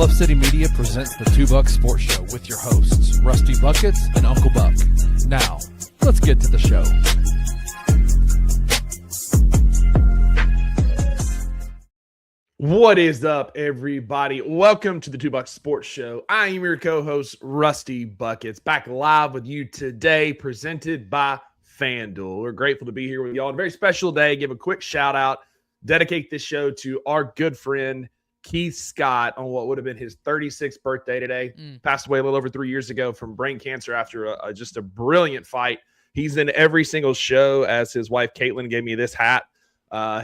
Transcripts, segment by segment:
Bluff City Media presents the Two Buck Sports Show with your hosts, Rusty Buckets and Uncle Buck. Now, let's get to the show. What is up, everybody? Welcome to the Two Buck Sports Show. I am your co-host, Rusty Buckets, back live with you today, presented by FanDuel. We're grateful to be here with y'all on a very special day. Give a quick shout out, dedicate this show to our good friend, Keith Scott, on what would have been his 36th birthday today. Passed away a little over 3 years ago from brain cancer after just a brilliant fight. He's in every single show, as his wife, Caitlin, gave me this hat.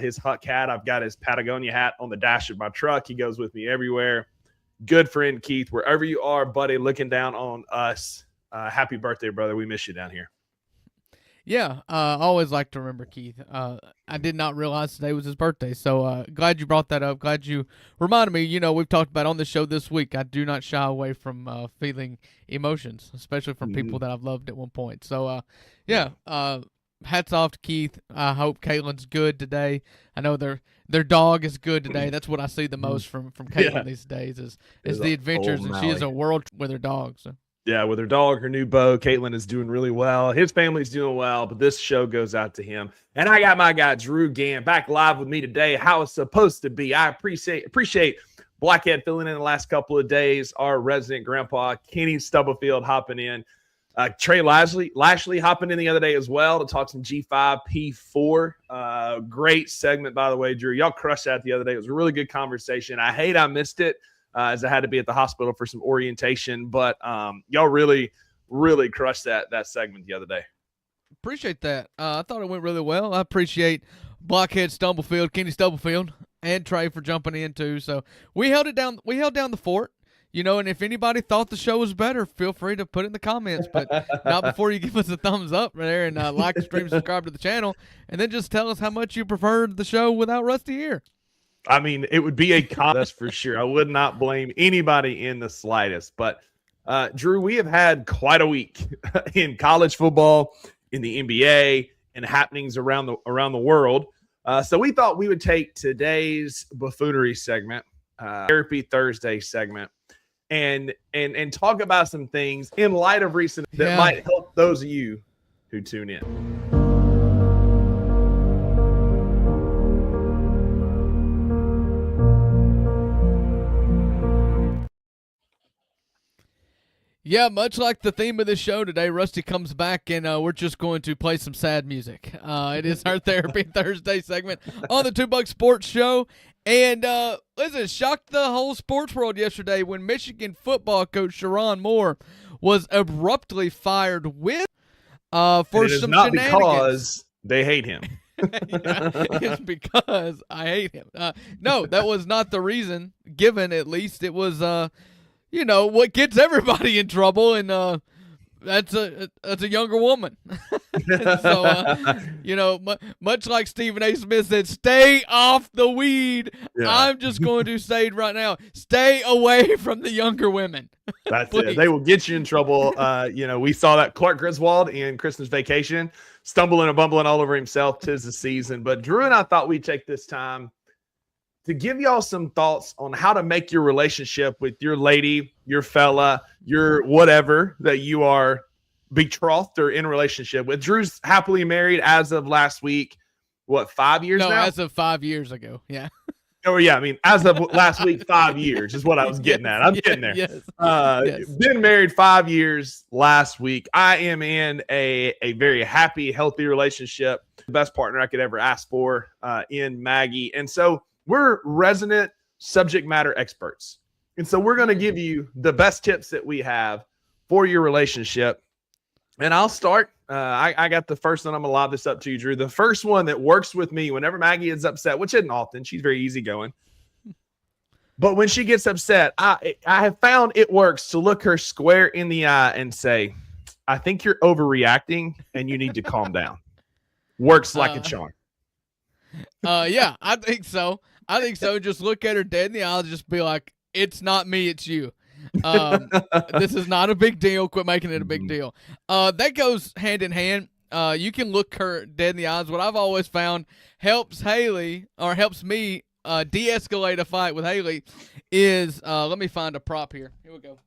His Huck hat. I've got his Patagonia hat on the dash of my truck. He goes with me everywhere. Good friend, Keith, wherever you are, buddy, looking down on us. Happy birthday, brother. We miss you down here. Yeah, I always like to remember Keith. I did not realize today was his birthday, so glad you brought that up. Glad you reminded me. You know, we've talked about on the show this week, I do not shy away from feeling emotions, especially from people that I've loved at one point. So, hats off to Keith. I hope Caitlin's good today. I know their dog is good today. That's what I see the most from Caitlin these days is the adventures, and she is a world with her dog. So. Yeah, with her dog, her new beau, Caitlin is doing really well. His family's doing well, but this show goes out to him. And I got my guy, Drew Gann, back live with me today, how it's supposed to be. I appreciate Blackhead filling in the last couple of days, our resident grandpa, Kenny Stubblefield, hopping in. Trey Lashley hopping in the other day as well to talk some G5 P4. Great segment, by the way, Drew. Y'all crushed that the other day. It was a really good conversation. I hate I missed it as I had to be at the hospital for some orientation, but y'all really, really crushed that segment the other day. Appreciate that. I thought it went really well. I appreciate Blockhead Stubblefield, Kenny Stubblefield, and Trey for jumping in too. So we held it down. We held down the fort. You know, and if anybody thought the show was better, feel free to put it in the comments, but not before you give us a thumbs up right there and like, stream, subscribe to the channel, and then just tell us how much you preferred the show without Rusty here. I mean, it would be a contest for sure. I would not blame anybody in the slightest. But, Drew, we have had quite a week in college football, in the NBA, and happenings around the world. So we thought we would take today's buffoonery segment, Therapy Thursday segment, and talk about some things in light of recent that might help those of you who tune in. Yeah, much like the theme of this show today, Rusty comes back and we're just going to play some sad music. It is our Therapy Thursday segment on the Two Buck Sports Show. And listen, shocked the whole sports world yesterday when Michigan football coach Sharon Moore was abruptly fired with for some not shenanigans. Because they hate him. It's because I hate him. No, that was not the reason given. At least it was, what gets everybody in trouble, and that's a younger woman. So, much like Stephen A. Smith said, stay off the weed. Yeah. I'm just going to say it right now, stay away from the younger women. That's it. They will get you in trouble. We saw that Clark Griswold in Christmas Vacation, stumbling and bumbling all over himself. 'Tis the season. But Drew and I thought we'd take this time to give y'all some thoughts on how to make your relationship with your lady, your fella, your whatever that you are betrothed or in a relationship with. Drew's happily married as of last week. What, 5 years now? No, as of 5 years ago. Yeah. Oh, yeah. I mean, as of last week, 5 years is what I was getting at. I'm getting there. Yes. Been married 5 years last week. I am in a very happy, healthy relationship. The best partner I could ever ask for in Maggie. And so we're resident subject matter experts. And so we're going to give you the best tips that we have for your relationship. And I'll start. I got the first one. I'm going to lob this up to you, Drew. The first one that works with me whenever Maggie is upset, which isn't often. She's very easygoing. But when she gets upset, I have found it works to look her square in the eye and say, I think you're overreacting and you need to calm down. Works like a charm. Yeah, I think so. Just look at her dead in the eye and just be like, it's not me, it's you. This is not a big deal. Quit making it a big deal. That goes hand in hand. You can look her dead in the eyes. What I've always found helps Haley or helps me de-escalate a fight with Haley is let me find a prop here. Here we go.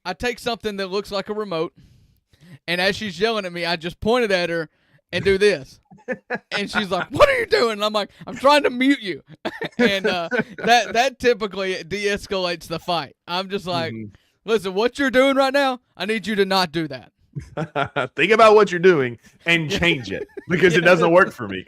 I take something that looks like a remote, and as she's yelling at me, I just point it at her and do this. And she's like, "What are you doing?" And I'm like, "I'm trying to mute you." And that typically de-escalates the fight. I'm just like, "Listen, what you're doing right now, I need you to not do that." Think about what you're doing and change it because it doesn't work for me.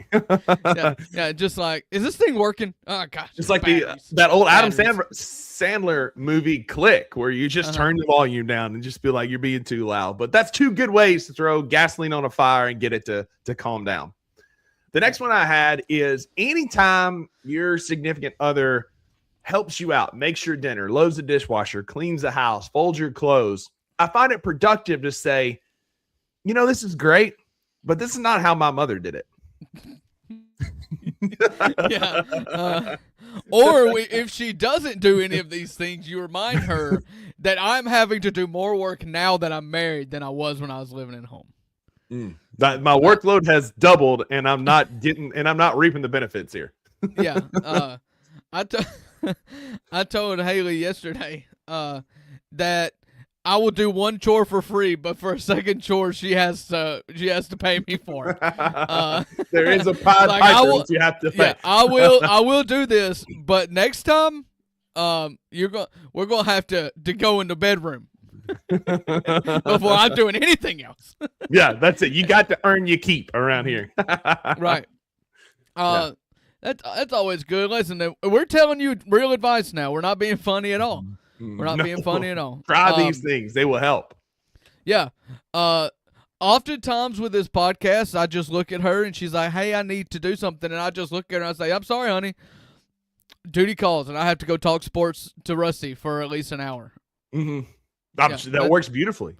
yeah, just like, is this thing working? Oh gosh, It's like batteries. that old Adam Batteries. Sandler movie Click, where you just turn the volume down and just be like, you're being too loud. But that's two good ways to throw gasoline on a fire and get it to calm down. The next one I had is anytime your significant other helps you out, makes your dinner, loads the dishwasher, cleans the house, folds your clothes, I find it productive to say, you know, this is great, but this is not how my mother did it. Yeah. Or if she doesn't do any of these things, you remind her that I'm having to do more work now that I'm married than I was when I was living at home. My workload has doubled, and I'm not reaping the benefits here. Yeah. I told Haley yesterday that I will do one chore for free, but for a second chore, she has to pay me for it. There is a Pied like, Piper that you have to pay. Yeah, I will do this, but next time, we're gonna have to go in the bedroom before I'm doing anything else. Yeah, that's it. You got to earn your keep around here. Right. That's always good. Listen, we're telling you real advice now. We're not being funny at all. We're not being funny at all. Try these things. They will help. Yeah. Oftentimes with this podcast, I just look at her and she's like, "Hey, I need to do something." And I just look at her and I say, "I'm sorry, honey. Duty calls, and I have to go talk sports to Rusty for at least an hour." That works beautifully.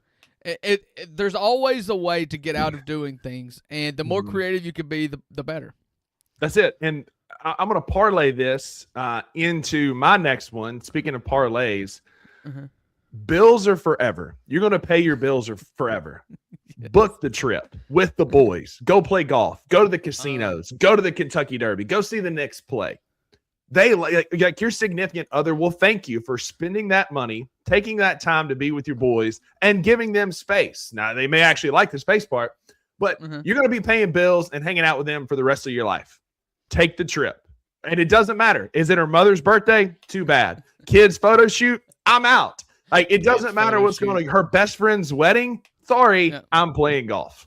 There's always a way to get out of doing things, and the more creative you can be, the better. That's it. And I'm going to parlay this into my next one. Speaking of parlays, bills are forever. You're going to pay your bills are forever. Yes. Book the trip with the boys. Go play golf. Go to the casinos. Go to the Kentucky Derby. Go see the Knicks play. They like your significant other will thank you for spending that money, taking that time to be with your boys, and giving them space. Now, they may actually like the space part, but you're going to be paying bills and hanging out with them for the rest of your life. Take the trip. And it doesn't matter. Is it her mother's birthday? Too bad. Kids photo shoot? I'm out. Like, it doesn't matter what's going on. Her best friend's wedding? Sorry, I'm playing golf.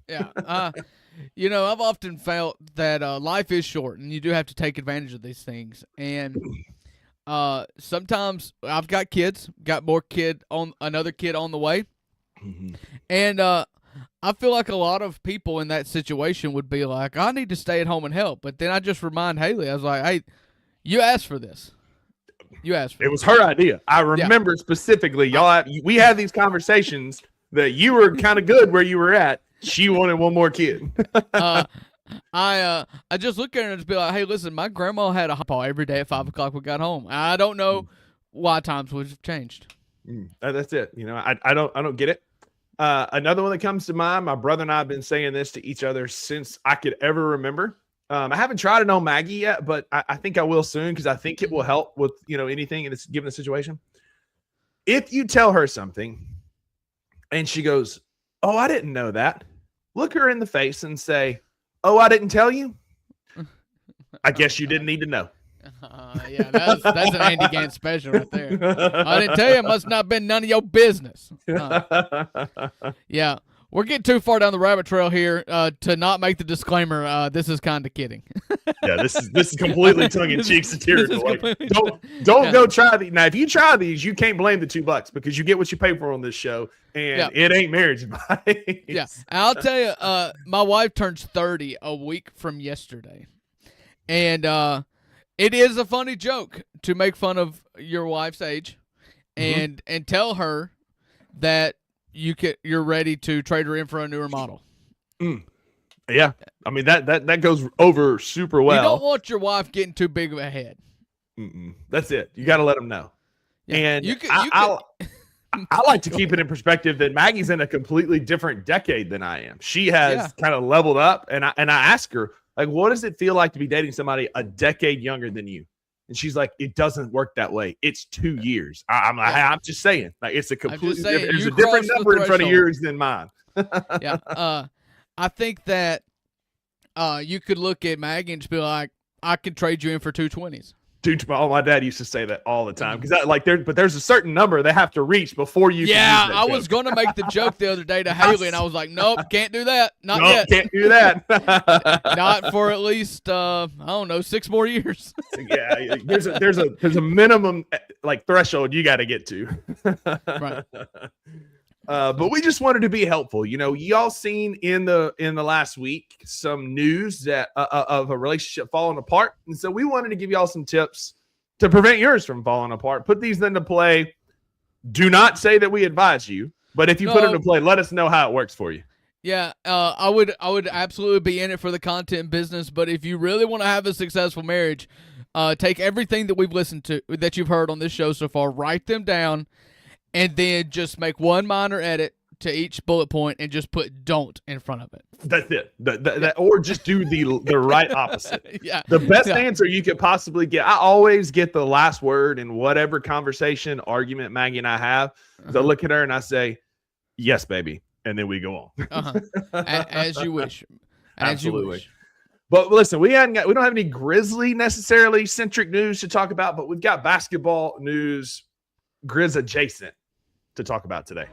Yeah. I've often felt that life is short, and you do have to take advantage of these things. And sometimes I've got kids, another kid on the way. And I feel like a lot of people in that situation would be like, I need to stay at home and help. But then I just remind Haley, I was like, hey, you asked for this. It was her idea. I remember specifically, we had these conversations that you were kind of good where you were at. She wanted one more kid. I just look at her and just be like, hey, listen, my grandma had a hot paw every day at 5 o'clock we got home. I don't know why times would have changed. That's it. I don't get it. Another one that comes to mind, my brother and I have been saying this to each other since I could ever remember. I haven't tried it on Maggie yet, but I think I will soon because I think it will help with, anything in this given the situation. If you tell her something and she goes, oh, I didn't know that. Look her in the face and say, oh, I didn't tell you? I guess you didn't need to know. Yeah, that's an Andy Gant special right there. I didn't tell you. It must not have been none of your business. Yeah, we're getting too far down the rabbit trail here to not make the disclaimer. This is kind of kidding. Yeah, this is completely tongue in cheek satirical. Don't go try these. Now, if you try these, you can't blame the $2 because you get what you pay for on this show, and it ain't marriage advice. Yeah, I'll tell you. My wife turns 30 a week from yesterday, and it is a funny joke to make fun of your wife's age, and tell her that you're ready to trade her in for a newer model. Yeah, I mean that goes over super well. You don't want your wife getting too big of a head. That's it. You got to let them know. Yeah, and I like to keep it in perspective that Maggie's in a completely different decade than I am. She has kind of leveled up, and I ask her, Like, what does it feel like to be dating somebody a decade younger than you? And she's like, it doesn't work that way. It's 2 years. I'm like, I'm just saying, like, it's a completely different, there's a different number in front of yours than mine. Yeah. I think that you could look at Maggie and just be like, I could trade you in for 220s. Dude, my dad used to say that all the time because there's a certain number they have to reach before you. Yeah, I was going to make the joke the other day to Haley, and I was like, nope, can't do that. Not yet. Can't do that. Not for at least I don't know, 6 more years. Yeah, there's a minimum like threshold you got to get to. Right. But we just wanted to be helpful. You know, y'all seen in the last week some news that of a relationship falling apart, and so we wanted to give y'all some tips to prevent yours from falling apart. Put these into play. Do not say that we advise you, but if you put them into play, let us know how it works for you. Yeah, I would absolutely be in it for the content business, but if you really want to have a successful marriage, take everything that we've listened to, that you've heard on this show so far, write them down, and then just make one minor edit to each bullet point and just put "don't" in front of it. That's it. Or just do the right opposite. Yeah. The best answer you could possibly get. I always get the last word in whatever conversation, argument Maggie and I have. I look at her and I say, "Yes, baby," and then we go on. As you wish. Absolutely. You wish. But listen, we don't have any Grizzly necessarily centric news to talk about, but we've got basketball news, Grizz adjacent, to talk about today.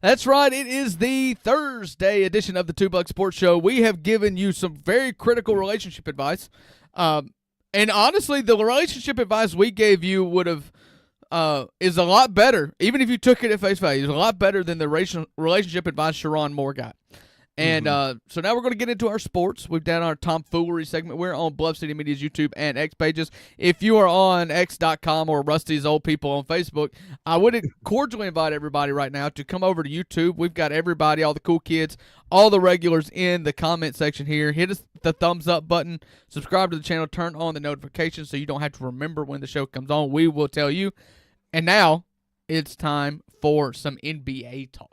That's right. It is the Thursday edition of the Two Buck Sports Show. We have given you some very critical relationship advice. And honestly, the relationship advice we gave you is a lot better, even if you took it at face value, it's a lot better than the relationship advice Sharon Moore got. And so now we're going to get into our sports. We've done our tomfoolery segment. We're on Bluff City Media's YouTube and X pages. If you are on X.com or Rusty's Old People on Facebook, I would cordially invite everybody right now to come over to YouTube. We've got everybody, all the cool kids, all the regulars in the comment section here. Hit us the thumbs up button. Subscribe to the channel. Turn on the notifications so you don't have to remember when the show comes on. We will tell you. And now it's time for some NBA talk.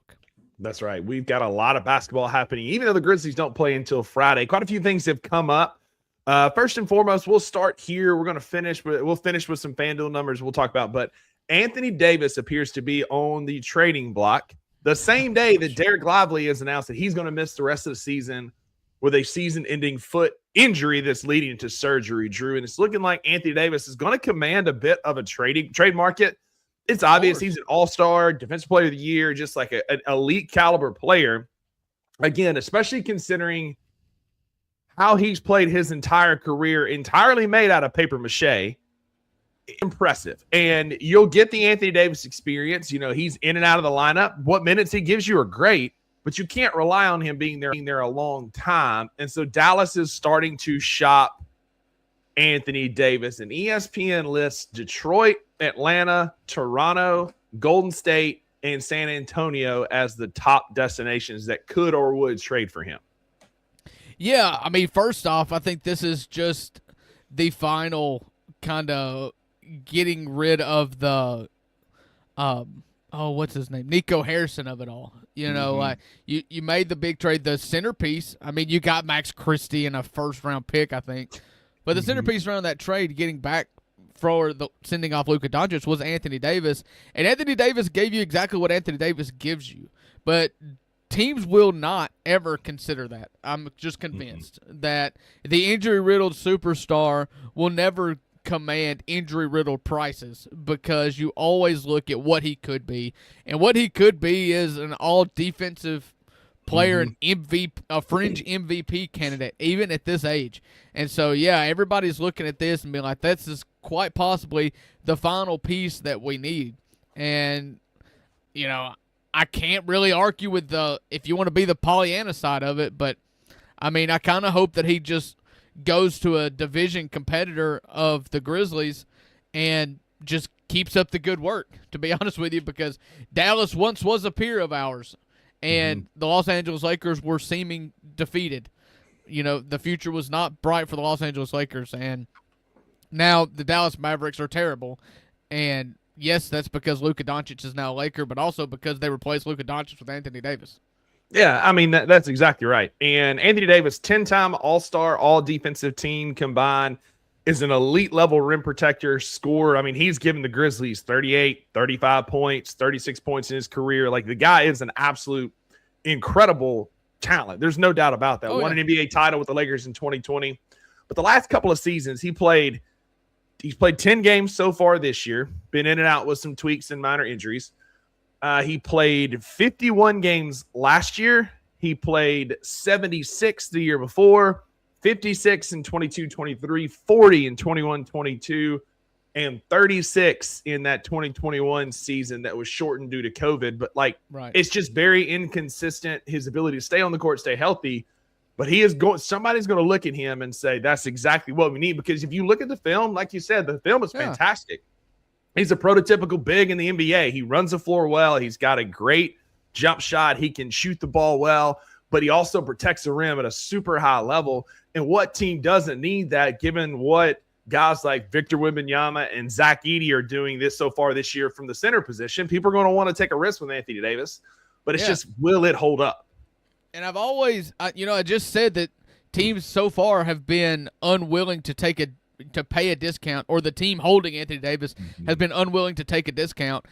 That's right. We've got a lot of basketball happening, even though the Grizzlies don't play until Friday. Quite a few things have come up. First and foremost, we'll start here. We'll finish with some FanDuel numbers we'll talk about. But Anthony Davis appears to be on the trading block the same day that Derek Lively has announced that he's going to miss the rest of the season with a season-ending foot injury that's leading to surgery, Drew. And it's looking like Anthony Davis is going to command a bit of a trade market. It's obvious he's an all-star, defensive player of the year, just like an elite caliber player. Again, especially considering how he's played his entire career, entirely made out of paper mache. Impressive. And you'll get the Anthony Davis experience. You know, he's in and out of the lineup. What minutes he gives you are great, but you can't rely on him being there a long time. And so Dallas is starting to shop Anthony Davis, and ESPN lists Detroit, Atlanta, Toronto, Golden State, and San Antonio as the top destinations that could or would trade for him. Yeah, I mean, first off, I think this is just the final kind of getting rid of the what's his name? Nico Harrison of it all. You know, like you made the big trade, the centerpiece. I mean, you got Max Christie in a first-round pick, I think. But the centerpiece around that trade, getting back for the sending off Luka Doncic, was Anthony Davis. And Anthony Davis gave you exactly what Anthony Davis gives you. But teams will not ever consider that. I'm just convinced that the injury-riddled superstar will never command injury-riddled prices because you always look at what he could be. And what he could be is an all-defensive player, an MVP, a fringe MVP candidate, even at this age. And so, yeah, everybody's looking at this and being like, this is quite possibly the final piece that we need. And, you know, I can't really argue with if you want to be the Pollyanna side of it, but, I mean, I kind of hope that he just goes to a division competitor of the Grizzlies and just keeps up the good work, to be honest with you, because Dallas once was a peer of ours. And the Los Angeles Lakers were seeming defeated. You know, the future was not bright for the Los Angeles Lakers. And now the Dallas Mavericks are terrible. And yes, that's because Luka Doncic is now a Laker, but also because they replaced Luka Doncic with Anthony Davis. Yeah, I mean, that's exactly right. And Anthony Davis, 10-time All-Star, all-defensive team combined, is an elite level rim protector, scorer. I mean, he's given the Grizzlies 38, 35 points, 36 points in his career. Like, the guy is an absolute incredible talent. There's no doubt about that. Won an NBA title with the Lakers in 2020. But the last couple of seasons, he's played 10 games so far this year, been in and out with some tweaks and minor injuries. He played 51 games last year. He played 76 the year before, 56 in 22-23, 40 in 21-22, and 36 in that 2021 season that was shortened due to COVID. But, It's just very inconsistent, his ability to stay on the court, stay healthy. But somebody's going to look at him and say, that's exactly what we need. Because if you look at the film, like you said, the film is fantastic. He's a prototypical big in the NBA. He runs the floor well. He's got a great jump shot. He can shoot the ball well, but he also protects the rim at a super high level. And what team doesn't need that, given what guys like Victor Wembanyama and Zach Edey are doing so far this year from the center position? People are going to want to take a risk with Anthony Davis, but it's just, will it hold up? And I've always, I just said that teams so far have been unwilling to pay a discount, or the team holding Anthony Davis has been unwilling to take a discount.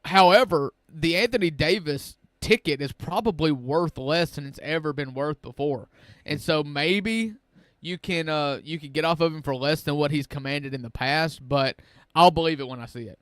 However, the Anthony Davis ticket is probably worth less than it's ever been worth before. And so maybe you can get off of him for less than what he's commanded in the past, but I'll believe it when I see it.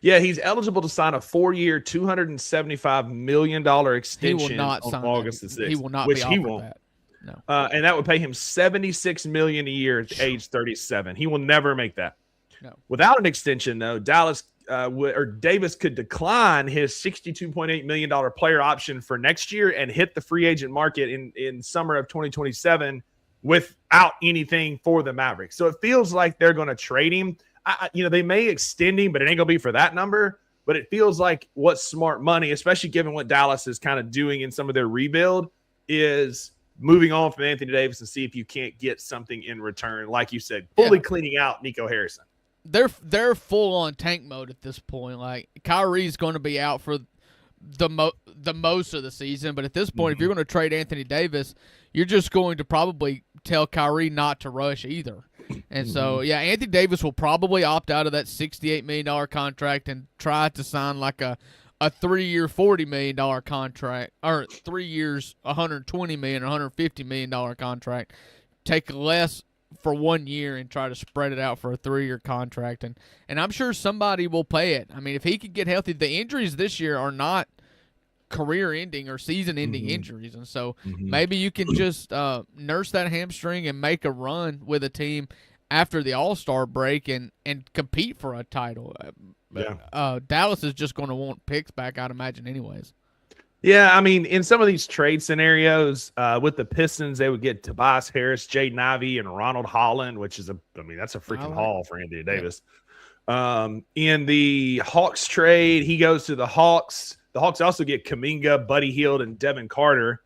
Yeah, he's eligible to sign a 4-year, $275 million extension on August the 6th. He will not be offered that. No. And that would pay him $76 million a year at age 37. He will never make that. No. Without an extension, though, Davis could decline his $62.8 million player option for next year and hit the free agent market in summer of 2027 without anything for the Mavericks. So it feels like they're going to trade him. They may extend him, but it ain't going to be for that number. But it feels like what's smart money, especially given what Dallas is kind of doing in some of their rebuild, is moving on from Anthony Davis and see if you can't get something in return. Like you said, fully cleaning out Nico Harrison. They're full on tank mode at this point. Like, Kyrie's going to be out for the most of the season, but at this point, if you're going to trade Anthony Davis, you're just going to probably tell Kyrie not to rush either. And so, Anthony Davis will probably opt out of that $68 million contract and try to sign like a 3-year, $40 million contract, or 3 years, $120 million, $150 million contract. Take less for 1 year and try to spread it out for a 3-year contract. And I'm sure somebody will pay it. I mean, if he could get healthy, the injuries this year are not career-ending or season-ending injuries. And so maybe you can just nurse that hamstring and make a run with a team after the All-Star break and compete for a title. Dallas is just going to want picks back, I'd imagine, anyways. Yeah, I mean, in some of these trade scenarios with the Pistons, they would get Tobias Harris, Jaden Ivey, and Ronald Holland, which is that's a freaking haul for Anthony Davis. In the Hawks trade, he goes to the Hawks. The Hawks also get Kuminga, Buddy Hield, and Devin Carter.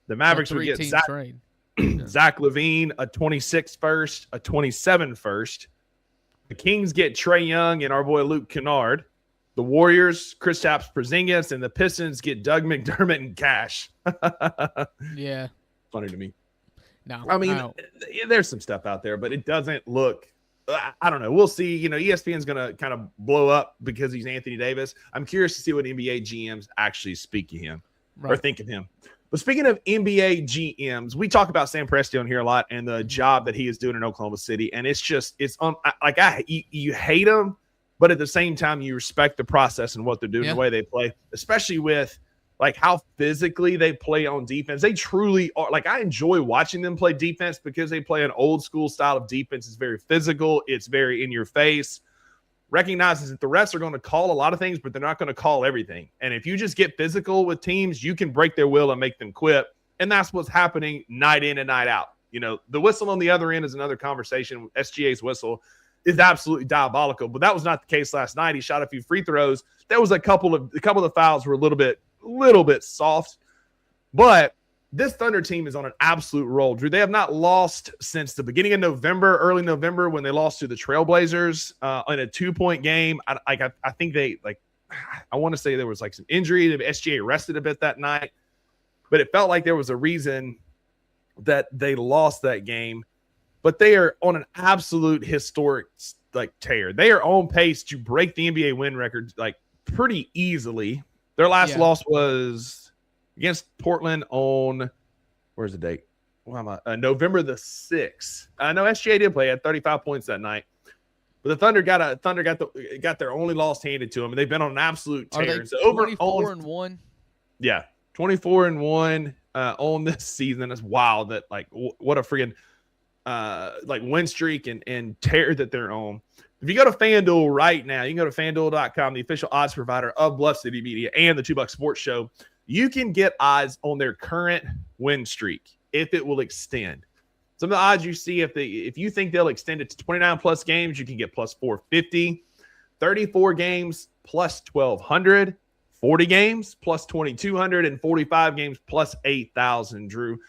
The Mavericks would get Zach LaVine, a 26 first, a 27 first. The Kings get Trae Young and our boy Luke Kennard. The Warriors, Kristaps Porzingis, and the Pistons get Doug McDermott and Cash. Yeah. Funny to me. No. I mean, there's some stuff out there, but it doesn't look I don't know. We'll see. ESPN's going to kind of blow up because he's Anthony Davis. I'm curious to see what NBA GMs actually speak to him or think of him. But speaking of NBA GMs, we talk about Sam Presti on here a lot and the job that he is doing in Oklahoma City. And you hate him, but at the same time, you respect the process and what they're doing, the way they play, especially with like how physically they play on defense. They truly are. Like, I enjoy watching them play defense because they play an old school style of defense. It's very physical. It's very in your face. Recognizes that the refs are going to call a lot of things, but they're not going to call everything. And if you just get physical with teams, you can break their will and make them quit. And that's what's happening night in and night out. The whistle on the other end is another conversation. SGA's whistle is absolutely diabolical, but that was not the case last night. He shot a few free throws. There was a couple of the fouls were a little bit soft, but this Thunder team is on an absolute roll, Drew. They have not lost since the beginning of November, early November, when they lost to the Trailblazers in a 2-point game. I think they I want to say there was like some injury. The SGA rested a bit that night, but it felt like there was a reason that they lost that game. But they are on an absolute historic tear. They are on pace to break the NBA win record pretty easily. Their last loss was against Portland on where's the date? November the 6th. I know SGA did play. Had 35 points that night. But the Thunder got their only loss handed to them, and they've been on an absolute tear. Are they so 24-1? Yeah, 24-1 on this season. It's wild that what a freaking win streak and tear that they're on. If you go to FanDuel right now, you can go to FanDuel.com, the official odds provider of Bluff City Media and the 2 Buck Sports Show. You can get odds on their current win streak if it will extend. Some of the odds you see, if you think they'll extend it to 29 plus games, you can get plus 450, 34 games plus 1,200, 40 games plus 2,200, and 45 games plus 8,000. Drew,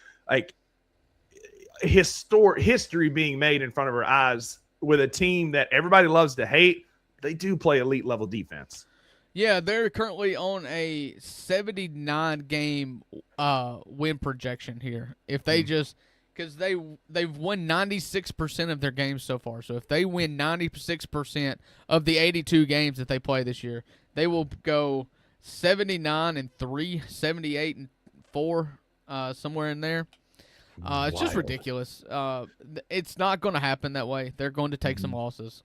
history being made in front of our eyes with a team that everybody loves to hate. They do play elite level defense. Yeah, they're currently on a 79-game win projection here. If they because they've won 96% of their games so far. So if they win 96% of the 82 games that they play this year, they will go 79-3, 78-4, somewhere in there. It's just ridiculous. It's not going to happen that way. They're going to take some losses,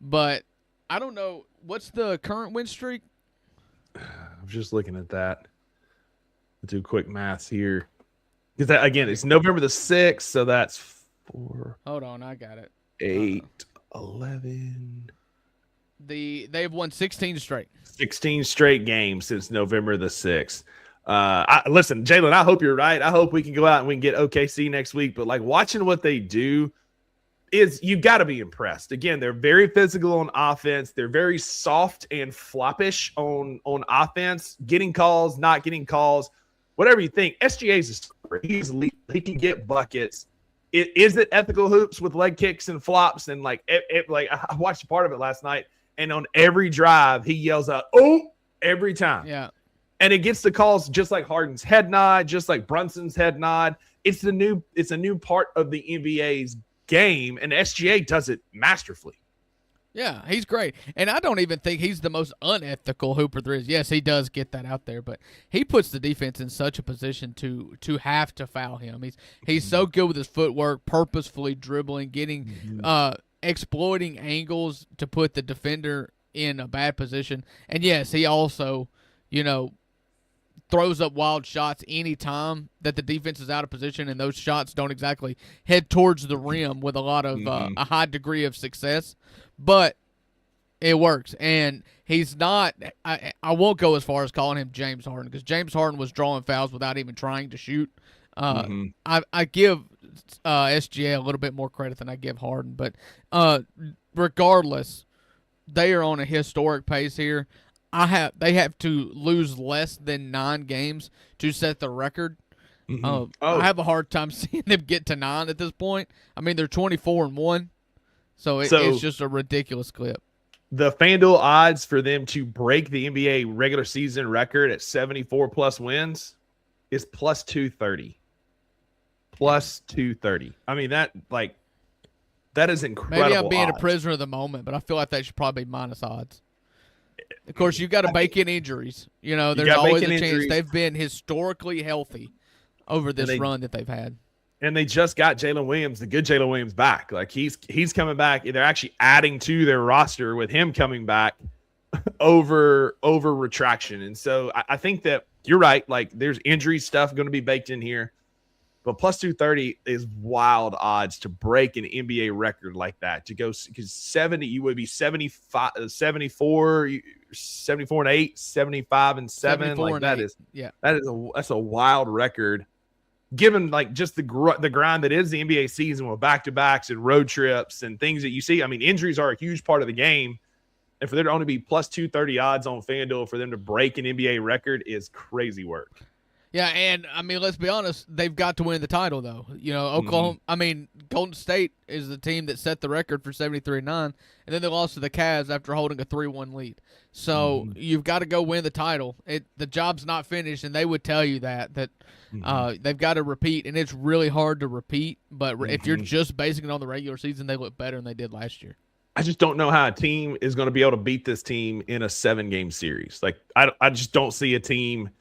but I don't know what's the current win streak. I'm just looking at that. Let's do quick math here. Because again, it's November the 6th, so that's 4. Hold on, I got it. 8, 11. They've won 16 straight. 16 straight games since November the 6th. Listen, Jalen, I hope you're right. I hope we can go out and we can get OKC next week. But watching what they do is you got to be impressed. Again, they're very physical on offense. They're very soft and floppish on offense, getting calls, not getting calls, whatever you think. SGA's a scorer. He's elite. He can get buckets. Is it ethical hoops with leg kicks and flops? And I watched a part of it last night, and on every drive he yells out, "Oh!" every time. Yeah. And it gets the calls just like Harden's head nod, just like Brunson's head nod. It's a new part of the NBA's game, and SGA does it masterfully. Yeah, he's great. And I don't even think he's the most unethical hooper there is. Yes, he does get that out there, but he puts the defense in such a position to have to foul him. He's so good with his footwork, purposefully dribbling, getting exploiting angles to put the defender in a bad position. And yes, he also, throws up wild shots anytime that the defense is out of position, and those shots don't exactly head towards the rim with a lot of a high degree of success, but it works. And he's not I won't go as far as calling him James Harden, because James Harden was drawing fouls without even trying to shoot. I give SGA a little bit more credit than I give Harden, but regardless, they are on a historic pace here. They have to lose less than 9 games to set the record. I have a hard time seeing them get to 9 at this point. I mean, they're 24-1, so it's just a ridiculous clip. The FanDuel odds for them to break the NBA regular season record at 74 plus wins is plus 230. Plus 230. I mean, that is incredible. Maybe I'm being odds. a prisoner of the moment, but I feel like they should probably be minus odds. Of course, you've got to bake in injuries. There's always a chance. They've been historically healthy over this run that they've had. And they just got Jalen Williams, the good Jalen Williams, back. He's coming back. They're actually adding to their roster with him coming back over retraction. And so I think that you're right. There's injury stuff going to be baked in here. But plus 230 is wild odds to break an NBA record like that. To go, because 70, you would be 75, 74, 74-8, 75-7. That's a wild record. Given just the grind that is the NBA season with back-to-backs and road trips and things that you see. I mean, injuries are a huge part of the game. And for there to only be plus 230 odds on FanDuel for them to break an NBA record is crazy work. Yeah, and I mean, let's be honest, they've got to win the title though. You know, Oklahoma. I mean, Golden State is the team that set the record for 73-9, and then they lost to the Cavs after holding a 3-1 lead. So you've got to go win the title. The job's not finished, and they would tell you that they've got to repeat, and it's really hard to repeat. But if you're just basing it on the regular season, they look better than they did last year. I just don't know how a team is going to be able to beat this team in a 7-game series. Like I just don't see a team,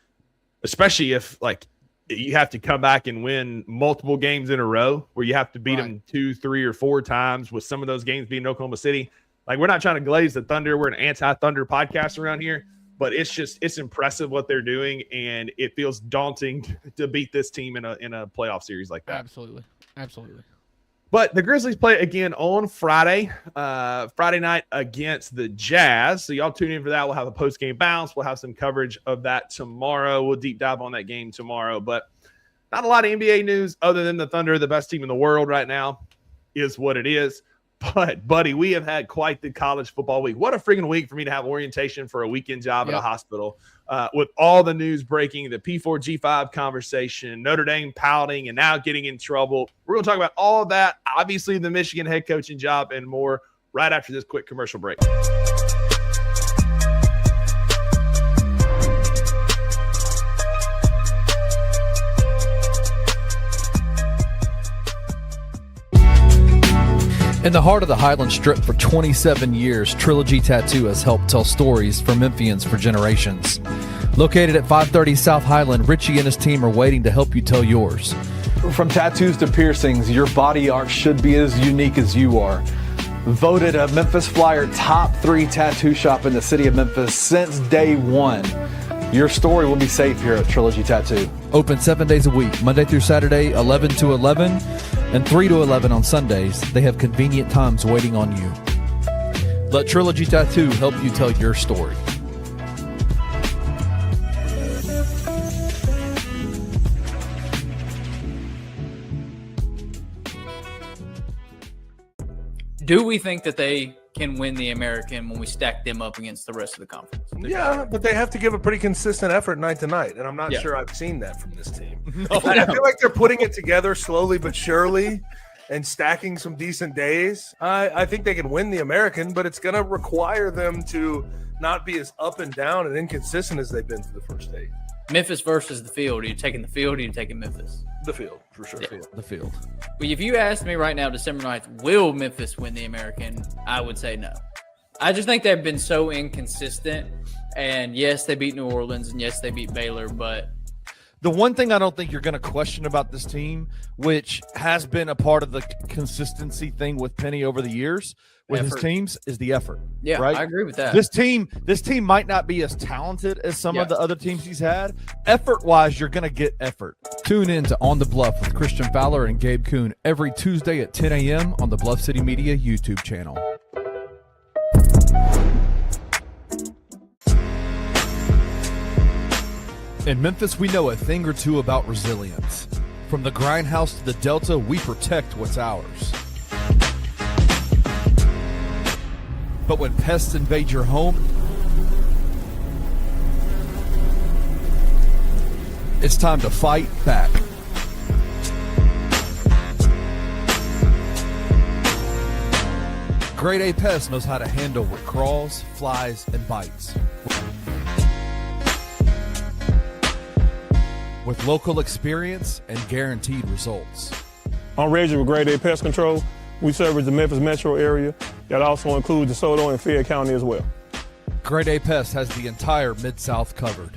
especially if like you have to come back and win multiple games in a row where you have to beat them 2, 3, or 4 times, with some of those games being Oklahoma City. Like, we're not trying to glaze the Thunder. We're an anti-Thunder podcast around here, but it's impressive what they're doing, and it feels daunting to beat this team in a playoff series like that. Absolutely. But the Grizzlies play again on Friday night against the Jazz. So y'all tune in for that. We'll have a post-game bounce. We'll have some coverage of that tomorrow. We'll deep dive on that game tomorrow. But not a lot of NBA news other than the Thunder, the best team in the world right now, is what it is. But, buddy, we have had quite the college football week. What a freaking week for me to have orientation for a weekend job at a hospital. With all the news breaking, the P4G5 conversation, Notre Dame pouting, and now getting in trouble. We're going to talk about all of that, obviously the Michigan head coaching job, and more right after this quick commercial break. In the heart of the Highland Strip for 27 years, Trilogy Tattoo has helped tell stories for Memphians for generations. Located at 530 South Highland, Richie and his team are waiting to help you tell yours. From tattoos to piercings, your body art should be as unique as you are. Voted a Memphis Flyer top 3 tattoo shop in the city of Memphis since day one. Your story will be safe here at Trilogy Tattoo. Open 7 days a week, Monday through Saturday, 11 to 11, and 3 to 11 on Sundays. They have convenient times waiting on you. Let Trilogy Tattoo help you tell your story. Do we think that they can win the American when we stack them up against the rest of the conference? Yeah, but they have to give a pretty consistent effort night to night, and I'm not sure I've seen that from this team. No. I feel like they're putting it together slowly but surely and stacking some decent days. I think they can win the American, but it's going to require them to not be as up and down and inconsistent as they've been through the first 8. Memphis versus the field. Are you taking the field or are you taking Memphis? The field, for sure. Yeah. The field. Well, if you asked me right now, December 9th, will Memphis win the American? I would say no. I just think they've been so inconsistent. And yes, they beat New Orleans, and yes, they beat Baylor, but the one thing I don't think you're going to question about this team, which has been a part of the consistency thing with Penny over the years with his teams, is the effort. Yeah, right? I agree with that. This team might not be as talented as some of the other teams he's had. Effort-wise, you're going to get effort. Tune in to On the Bluff with Christian Fowler and Gabe Kuhn every Tuesday at 10 a.m. on the Bluff City Media YouTube channel. In Memphis, we know a thing or two about resilience. From the grindhouse to the Delta, we protect what's ours. But when pests invade your home, it's time to fight back. Grade A Pest knows how to handle what crawls, flies, and bites. With local experience and guaranteed results. I'm Reggie with Grade A Pest Control. We service the Memphis metro area. That also includes DeSoto and Fayette County as well. Grade A Pest has the entire Mid-South covered.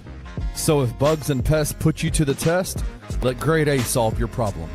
So if bugs and pests put you to the test, let Grade A solve your problem.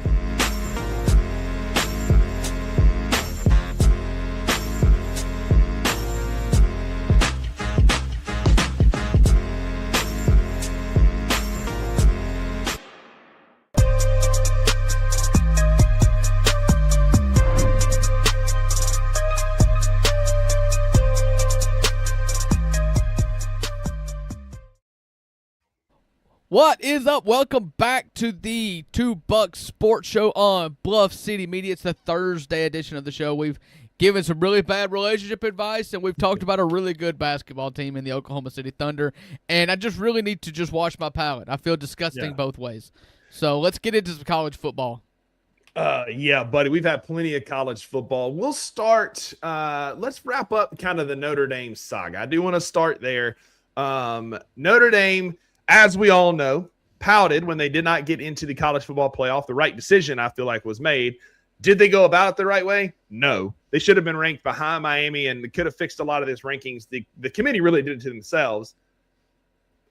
What is up? Welcome back to the $2 Sports Show on Bluff City Media. It's the Thursday edition of the show. We've given some really bad relationship advice, and we've talked about a really good basketball team in the Oklahoma City Thunder, and I just really need to just wash my palate. I feel disgusting both ways. So let's get into some college football. Yeah, buddy, we've had plenty of college football. We'll start. Let's wrap up kind of the Notre Dame saga. I do want to start there. Notre Dame, as we all know, pouted when they did not get into the college football playoff. The right decision, I feel like, was made. Did they go about it the right way? No. They should have been ranked behind Miami and could have fixed a lot of this rankings. The committee really did it to themselves.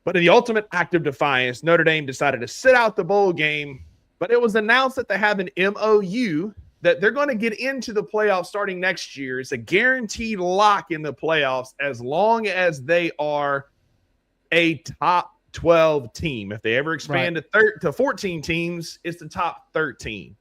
But in the ultimate act of defiance, Notre Dame decided to sit out the bowl game. But it was announced that they have an MOU that they're going to get into the playoffs starting next year. It's a guaranteed lock in the playoffs as long as they are a top 12 team. If they ever expand to 14 teams, it's the top 13.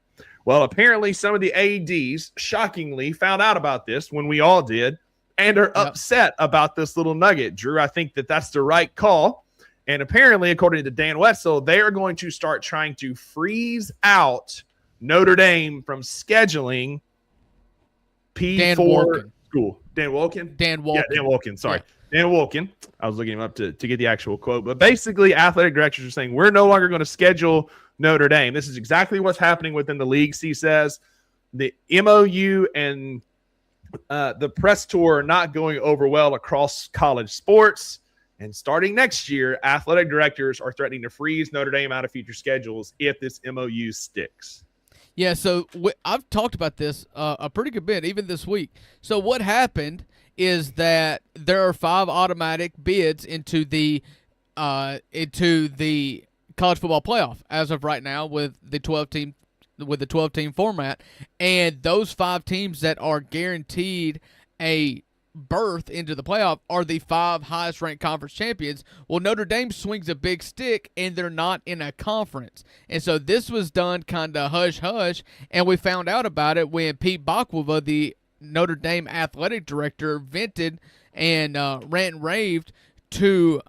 Well, apparently some of the ADs shockingly found out about this when we all did and are upset about this little nugget. Drew, I think that that's the right call. And apparently, according to Dan Wetzel, they are going to start trying to freeze out Notre Dame from scheduling P4 school. Dan Wolken? Dan Wolken. Yeah, Dan Wolken. Sorry. Yeah. Dan Wolken. I was looking him up to get the actual quote. But basically, athletic directors are saying, we're no longer going to schedule Notre Dame. This is exactly what's happening within the leagues, he says. The MOU and the press tour are not going over well across college sports. And starting next year, athletic directors are threatening to freeze Notre Dame out of future schedules if this MOU sticks. Yeah, so I've talked about this a pretty good bit, even this week. So what happened is that there are 5 automatic bids into the college football playoff as of right now with the 12-team format, and those 5 teams that are guaranteed a berth into the playoff are the 5 highest ranked conference champions. Well, Notre Dame swings a big stick and they're not in a conference. And so this was done kind of hush-hush, and we found out about it when Pete Baklava, the Notre Dame athletic director, vented and rant and raved to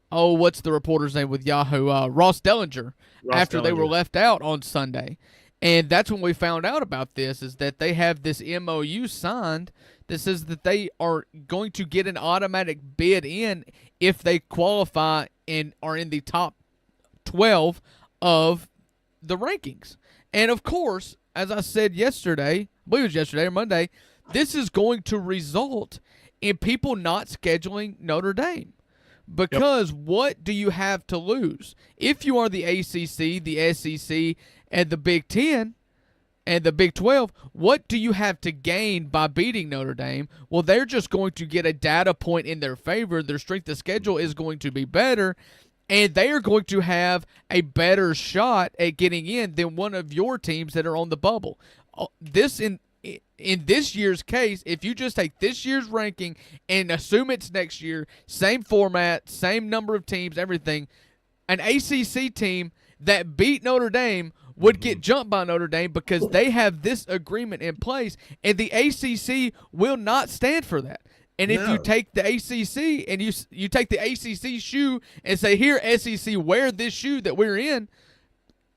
what's the reporter's name with Yahoo? Ross Dellinger, after they were left out on Sunday. And that's when we found out about this, is that they have this MOU signed that says that they are going to get an automatic bid in if they qualify and are in the top 12 of the rankings. And, of course, as I said yesterday, I believe it was yesterday or Monday, this is going to result in people not scheduling Notre Dame. Because what do you have to lose? If you are the ACC, the SEC, and the Big Ten, and the Big 12, what do you have to gain by beating Notre Dame? Well, they're just going to get a data point in their favor. Their strength of schedule is going to be better, and they are going to have a better shot at getting in than one of your teams that are on the bubble. This in this year's case, if you just take this year's ranking and assume it's next year, same format, same number of teams, everything, an ACC team that beat Notre Dame would get jumped by Notre Dame because they have this agreement in place, and the ACC will not stand for that. And if you take the ACC and you take the ACC shoe and say, here, SEC, wear this shoe that we're in,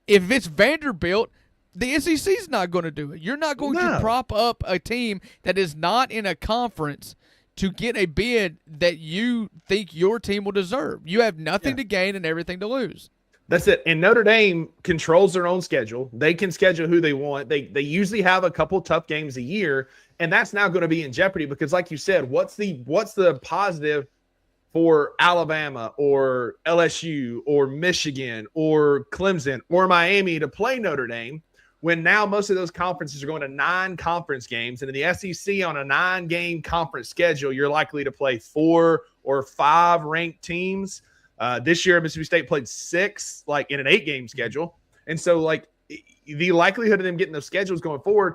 if it's Vanderbilt, the SEC is not going to do it. You're not going to prop up a team that is not in a conference to get a bid that you think your team will deserve. You have nothing to gain and everything to lose. That's it. And Notre Dame controls their own schedule. They can schedule who they want. They usually have a couple tough games a year, and that's now going to be in jeopardy because, like you said, what's the positive for Alabama or LSU or Michigan or Clemson or Miami to play Notre Dame when now most of those conferences are going to 9 conference games, and in the SEC on a 9-game conference schedule, you're likely to play 4 or 5 ranked teams. This year, Mississippi State played 6, like in an 8-game schedule. And so, like, the likelihood of them getting those schedules going forward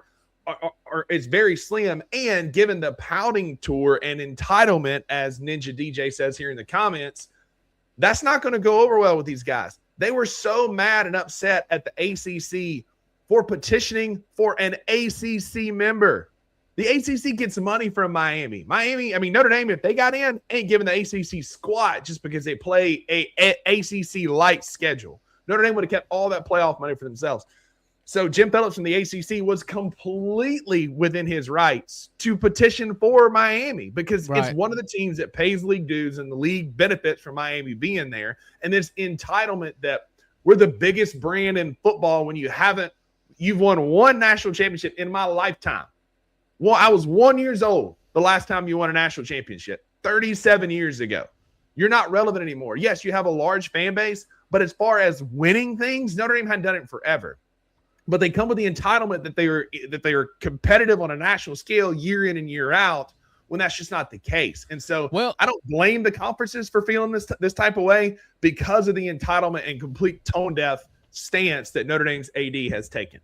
is very slim. And given the pouting tour and entitlement, as Ninja DJ says here in the comments, that's not going to go over well with these guys. They were so mad and upset at the ACC for petitioning for an ACC member. The ACC gets money from Miami. Notre Dame, if they got in, ain't giving the ACC squat just because they play a ACC light schedule. Notre Dame would have kept all that playoff money for themselves. So Jim Phillips from the ACC was completely within his rights to petition for Miami because it's one of the teams that pays league dues and the league benefits from Miami being there. And this entitlement that we're the biggest brand in football when you've won one national championship in my lifetime. Well, I was 1 year old the last time you won a national championship, 37 years ago. You're not relevant anymore. Yes, you have a large fan base, but as far as winning things, Notre Dame hadn't done it in forever. But they come with the entitlement that they are competitive on a national scale year in and year out when that's just not the case. And so I don't blame the conferences for feeling this type of way because of the entitlement and complete tone-deaf stance that Notre Dame's AD has taken.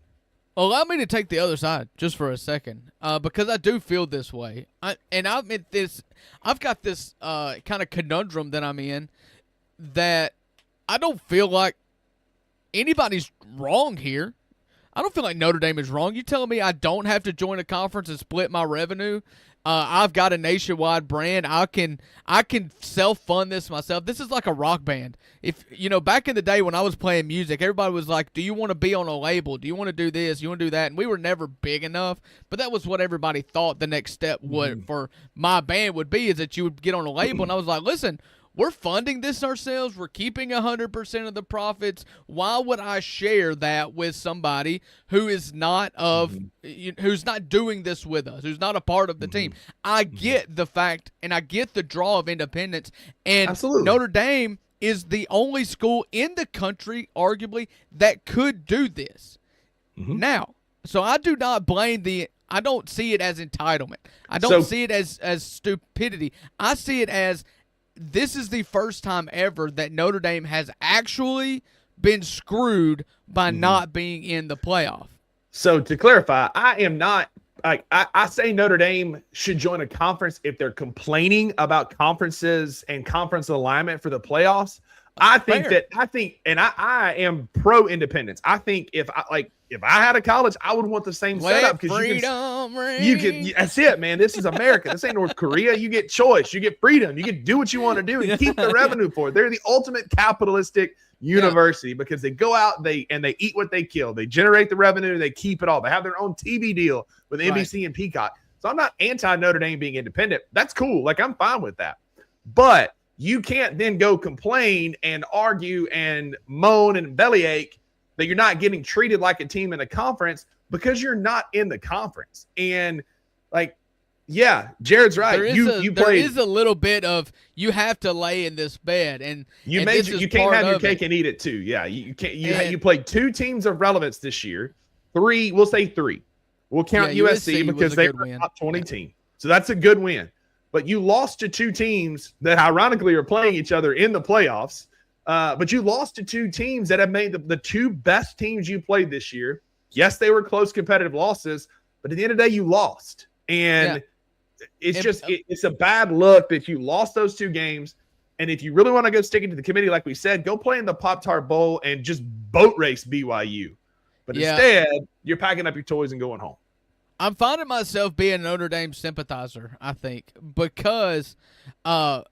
Allow me to take the other side just for a second because I do feel this way. I've got this kind of conundrum that I'm in that I don't feel like anybody's wrong here. I don't feel like Notre Dame is wrong. You telling me I don't have to join a conference and split my revenue? I've got a nationwide brand. I can self-fund this myself. This is like a rock band. If back in the day when I was playing music, everybody was like, "Do you want to be on a label? Do you want to do this? Do you want to do that?" And we were never big enough, but that was what everybody thought the next step for my band would be, is that you would get on a label. And I was like, "Listen, we're funding this ourselves. We're keeping 100% of the profits. Why would I share that with somebody who is not who's not doing this with us, who's not a part of the team?" I get the fact, and I get the draw of independence. And Absolutely. Notre Dame is the only school in the country, arguably, that could do this. Now, so I do not blame I don't see it as entitlement. I don't see it as stupidity. I see it as this is the first time ever that Notre Dame has actually been screwed by not being in the playoff. So to clarify, I am not I say Notre Dame should join a conference if they're complaining about conferences and conference alignment for the playoffs. I am pro independence. I think if I had a college, I would want the same setup because you can. That's it, man. This is America. This ain't North Korea. You get choice. You get freedom. You can do what you want to do and keep the revenue for it. They're the ultimate capitalistic university because they go out they eat what they kill. They generate the revenue. They keep it all. They have their own TV deal with NBC and Peacock. So I'm not anti Notre Dame being independent. That's cool. Like, I'm fine with that. But you can't then go complain and argue and moan and bellyache that you're not getting treated like a team in a conference because you're not in the conference. And Jared's right. There is a little bit of you have to lay in this bed, and you can't have your cake and eat it too. Yeah, you can't. You played two teams of relevance this year. Three, we'll say three. We'll count USC because they were a top 20 team, so that's a good win. But you lost to two teams that ironically are playing each other in the playoffs. But you lost to two teams that have made the two best teams you played this year. Yes, they were close competitive losses, but at the end of the day, you lost. And it's a bad look that you lost those two games. And if you really want to go stick it to the committee, like we said, go play in the Pop-Tart Bowl and just boat race BYU. But instead, you're packing up your toys and going home. I'm finding myself being a Notre Dame sympathizer, I think, because I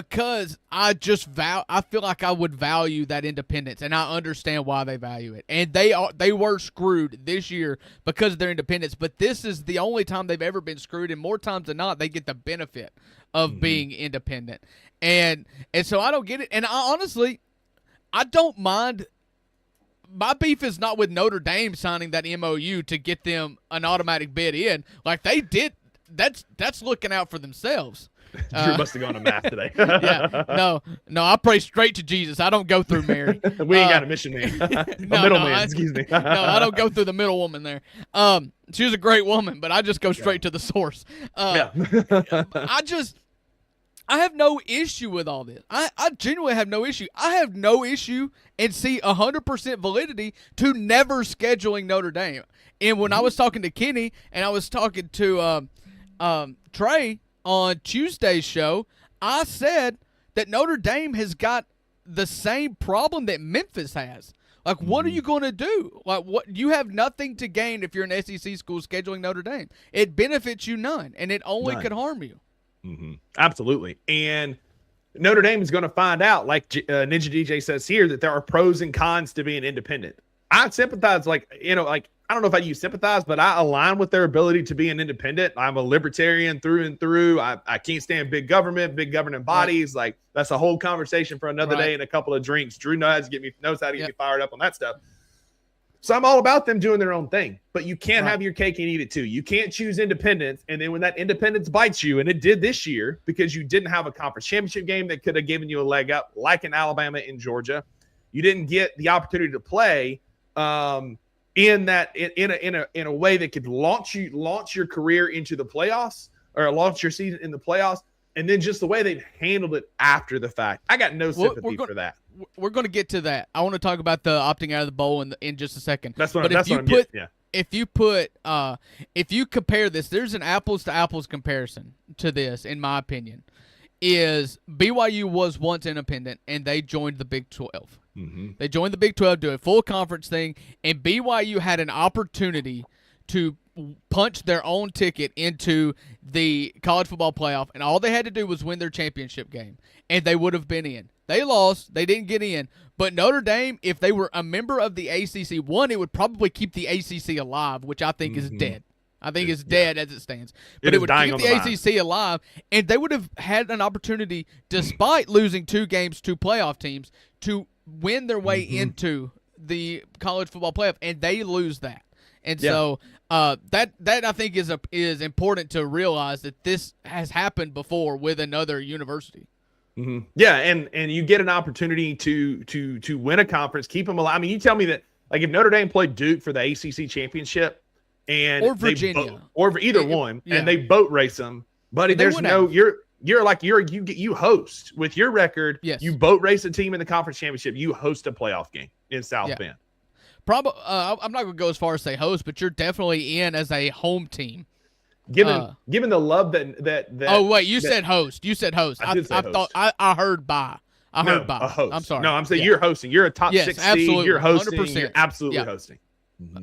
feel like I would value that independence, and I understand why they value it. And they were screwed this year because of their independence, but this is the only time they've ever been screwed, and more times than not, they get the benefit of being independent. And so I don't get it. And I don't mind. My beef is not with Notre Dame signing that MOU to get them an automatic bid in. Like they did. That's looking out for themselves. Drew must have gone to math today. No, I pray straight to Jesus. I don't go through Mary. We ain't got a mission man. Middleman, excuse me. No, I don't go through the middle woman there. She was a great woman, but I just go straight to the source. I have no issue with all this. I genuinely have no issue. I have no issue and see 100% validity to never scheduling Notre Dame. And when I was talking to Kenny and I was talking to Trey on Tuesday's show, I said that Notre Dame has got the same problem that Memphis has. Like, what are you going to do? Like, what you have nothing to gain if you're an SEC school scheduling Notre Dame. It benefits you none, and it only could harm you. Absolutely. And Notre Dame is going to find out, like Ninja DJ says here, that there are pros and cons to being independent. I sympathize, like, I don't know if I use sympathize, but I align with their ability to be an independent. I'm a libertarian through and through. I can't stand big government, big governing bodies. Like, that's a whole conversation for another day and a couple of drinks. Drew knows how to get me fired up on that stuff. So I'm all about them doing their own thing, but you can't have your cake and eat it too. You can't choose independence, and then when that independence bites you, and it did this year because you didn't have a conference championship game that could have given you a leg up, like in Alabama and Georgia, you didn't get the opportunity to play in a way that could launch your career into the playoffs, or launch your season in the playoffs, and then just the way they've handled it after the fact. I got no sympathy for that. We're going to get to that. I want to talk about the opting out of the bowl in just a second. If you compare this, there's an apples to apples comparison to this, in my opinion. Is BYU was once independent and they joined the Big 12. Mm-hmm. They joined the Big 12, do a full conference thing, and BYU had an opportunity to punch their own ticket into the college football playoff, and all they had to do was win their championship game, and they would have been in. They lost. They didn't get in. But Notre Dame, if they were a member of the ACC, one, it would probably keep the ACC alive, which I think is dead. I think it's dead as it stands. But it would keep the ACC alive, and they would have had an opportunity, despite losing 2 games to playoff teams, to win their way into the college football playoff, and they lose that. And so that I think is important to realize that this has happened before with another university. Mm-hmm. Yeah, and you get an opportunity to win a conference, keep them alive. I mean, you tell me that, like, if Notre Dame played Duke for the ACC championship, and or Virginia, or either one, and they boat race them, buddy, there's no you host with your record. Yes. You boat race a team in the conference championship. You host a playoff game in South Bend. Probably, I'm not going to go as far as say host, but you're definitely in as a home team. Given the love that oh wait, you said host. You said host. I thought I heard by. I heard by. A host. I'm sorry. No, I'm saying you're hosting. You're a top 6 seed. You're hosting. 100%. You're absolutely hosting.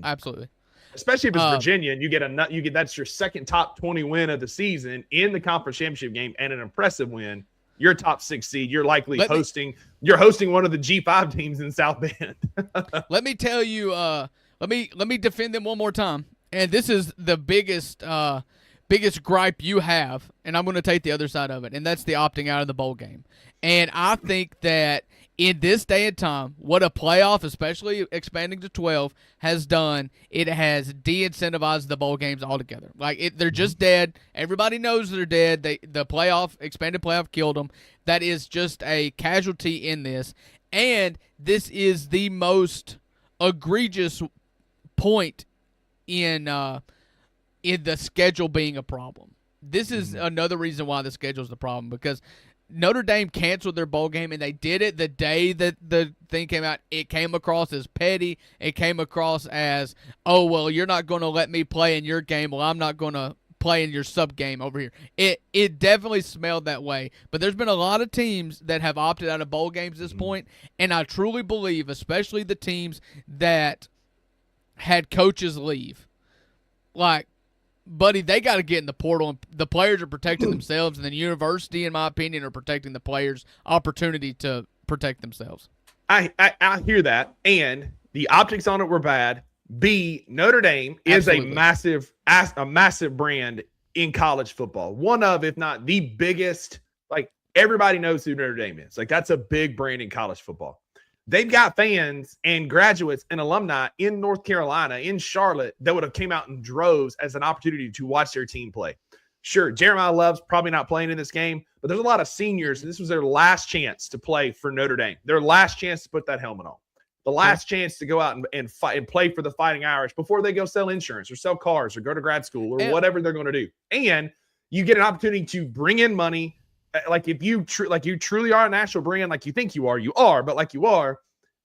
Absolutely. Especially if it's Virginia and you get that's your second top 20 win of the season in the conference championship game, and an impressive win. You're a top 6 seed. You're likely hosting one of the G5 teams in South Bend. Let me tell you. Let me defend them one more time. And this is the biggest gripe you have, and I'm going to take the other side of it, and that's the opting out of the bowl game. And I think that in this day and time, what a playoff, especially expanding to 12, has done, it has de-incentivized the bowl games altogether. Like, they're just dead. Everybody knows they're dead. The expanded playoff killed them. That is just a casualty in this. And this is the most egregious point in the schedule being a problem. This is another reason why the schedule is the problem, because Notre Dame canceled their bowl game, and they did it the day that the thing came out. It came across as petty. It came across as, oh, well, you're not going to let me play in your game. Well, I'm not going to play in your sub game over here. It definitely smelled that way. But there's been a lot of teams that have opted out of bowl games at this point, and I truly believe, especially the teams that had coaches leave, like, buddy, they got to get in the portal, and the players are protecting themselves, and the university, in my opinion, are protecting the players' opportunity to protect themselves. I hear that, and the optics on it were bad. B, Notre Dame is a massive brand in college football. One of, if not the biggest, like, everybody knows who Notre Dame is. Like, that's a big brand in college football. They've got fans and graduates and alumni in North Carolina, in Charlotte, that would have came out in droves as an opportunity to watch their team play. Sure, Jeremiah Love's probably not playing in this game, but there's a lot of seniors, and this was their last chance to play for Notre Dame. Their last chance to put that helmet on. The last chance to go out and fight and play for the Fighting Irish before they go sell insurance or sell cars or go to grad school or whatever they're going to do. And you get an opportunity to bring in money. Like, if you truly are a national brand, like you think you are, but like you are,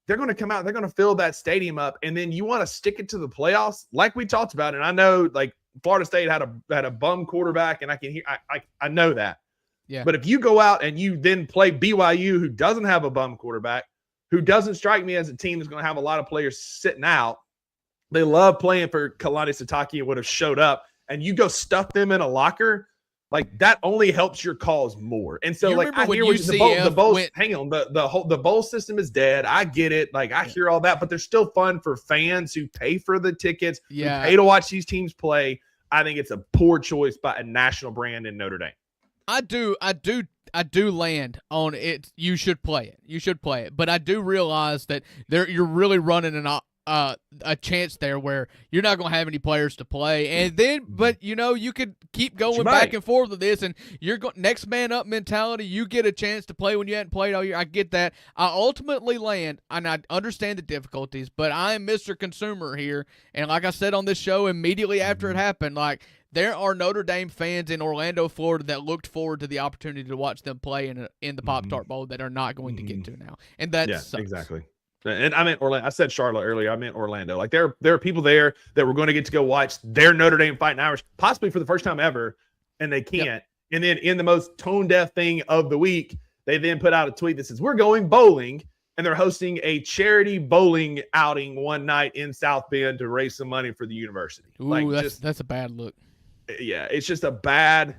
they're going to come out, they're going to fill that stadium up, and then you want to stick it to the playoffs, like we talked about. And I know, like, Florida State had a bum quarterback, and I know that. Yeah. But if you go out and you then play BYU, who doesn't have a bum quarterback, who doesn't strike me as a team that's going to have a lot of players sitting out, they love playing for Kalani Sitake and would have showed up, and you go stuff them in a locker, like that only helps your cause more. And so, You like, remember I when hear what the UCF bowl. went- Hang on, the bowl system is dead. I get it. Like, I hear all that, but there's still fun for fans who pay for the tickets, who pay to watch these teams play. I think it's a poor choice by a national brand in Notre Dame. I do land on it. You should play it. But I do realize that you're really running a chance there where you're not going to have any players to play. And then, but you could keep going back and forth with this, and you're next man up mentality. You get a chance to play when you hadn't played all year. I get that. I ultimately land, and I understand the difficulties, but I am Mr. Consumer here. And like I said on this show immediately after it happened, like, there are Notre Dame fans in Orlando, Florida that looked forward to the opportunity to watch them play in the Pop-Tart Bowl that are not going to get to now. And that's exactly. And I meant Orlando. I said Charlotte earlier. I meant Orlando. Like, there are people there that were going to get to go watch their Notre Dame Fighting Irish, possibly for the first time ever, and they can't. Yep. And then in the most tone-deaf thing of the week, they then put out a tweet that says, "We're going bowling," and they're hosting a charity bowling outing one night in South Bend to raise some money for the university. Ooh, that's a bad look. Yeah, it's just a bad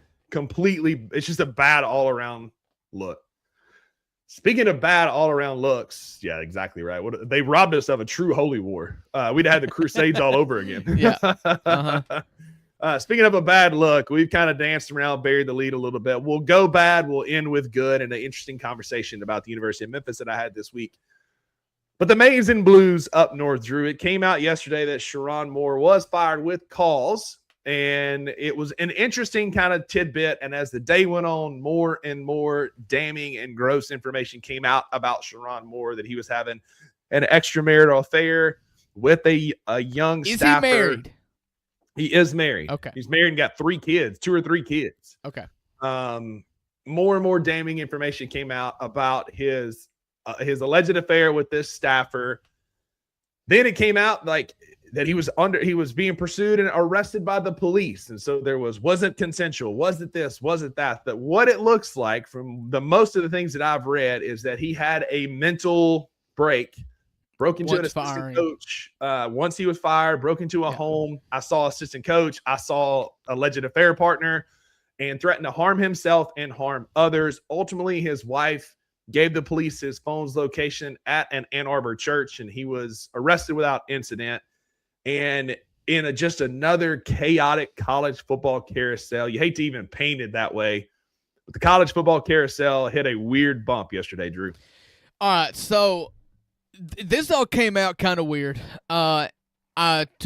all-around look. Speaking of bad all-around looks, yeah, exactly right. They robbed us of a true holy war. We'd had the Crusades all over again. Yeah. Uh-huh. Speaking of a bad look, we've kind of danced around, buried the lead a little bit. We'll go bad, we'll end with good, and an interesting conversation about the University of Memphis that I had this week. But the Maize and Blues up north, Drew, it came out yesterday that Sherrone Moore was fired with cause. And it was an interesting kind of tidbit. And as the day went on, more and more damning and gross information came out about Sherrone Moore, that he was having an extramarital affair with a young staffer. Is he married? He is married. Okay. He's married and got 2 or 3 kids. Okay. More and more damning information came out about his alleged affair with this staffer. Then it came out that he was being pursued and arrested by the police. And so there wasn't consensual. Was it this? Was it that? But what it looks like from most of the things that I've read is that he had a mental break, broke into an assistant coach. Once he was fired, broke into a home. I saw assistant coach. I saw alleged affair partner, and threatened to harm himself and harm others. Ultimately, his wife gave the police his phone's location at an Ann Arbor church, and he was arrested without incident. And in just another chaotic college football carousel, you hate to even paint it that way, but the college football carousel hit a weird bump yesterday, Drew. All right, so this all came out kind of weird. To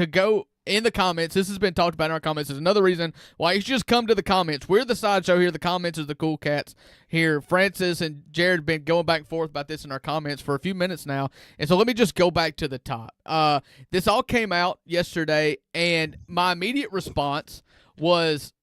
go in the comments, this has been talked about in our comments. There's another reason why you should just come to the comments. We're the sideshow here. The comments is the cool cats here. Francis and Jared have been going back and forth about this in our comments for a few minutes now. And so let me just go back to the top. This all came out yesterday, and my immediate response was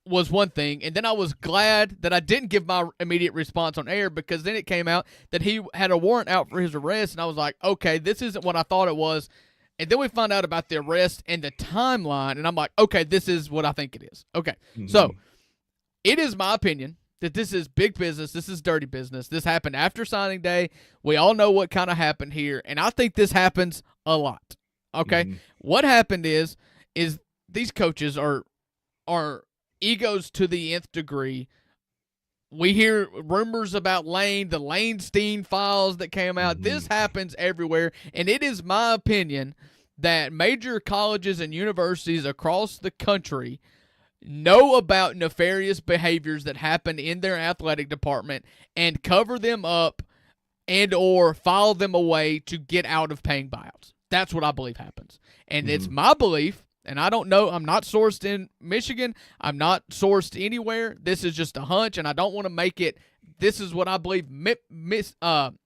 one thing, and then I was glad that I didn't give my immediate response on air, because then it came out that he had a warrant out for his arrest, and I was like, okay, this isn't what I thought it was. And then we found out about the arrest and the timeline, and I'm like, okay, this is what I think it is. Okay, So it is my opinion that this is big business. This is dirty business. This happened after signing day. We all know what kind of happened here, and I think this happens a lot. Okay, What happened is these coaches are egos to the nth degree. We hear rumors about Lane, the Lanestein files that came out. This happens everywhere, and it is my opinion that major colleges and universities across the country know about nefarious behaviors that happen in their athletic department and cover them up and or file them away to get out of paying buyouts. That's what I believe happens. And it's my belief, and I don't know, I'm not sourced in Michigan, I'm not sourced anywhere. This is just a hunch, and I don't want to make it, this is what I believe Michigan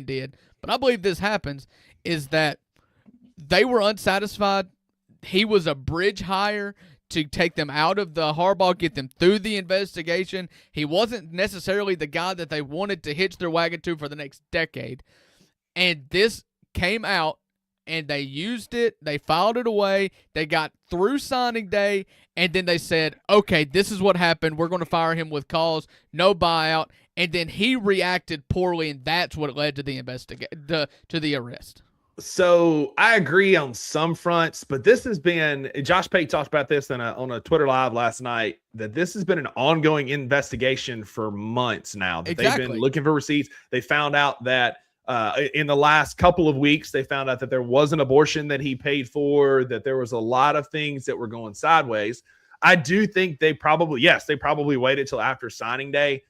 did, but I believe this happens, is that they were unsatisfied. He was a bridge hire to take them out of the Harbaugh, get them through the investigation. He wasn't necessarily the guy that they wanted to hitch their wagon to for the next decade. And this came out, and they used it, they filed it away, they got through signing day, and then they said, okay, this is what happened, we're going to fire him with cause, no buyout, and then he reacted poorly, and that's what led to the to the arrest. So I agree on some fronts, but this has been Josh Pate talked about this on a Twitter live last night, that this has been an ongoing investigation for months now. That Exactly. They've been looking for receipts. They found out that in the last couple of weeks, they found out that there was an abortion that he paid for, that there was a lot of things that were going sideways. I do think they probably waited till after signing day.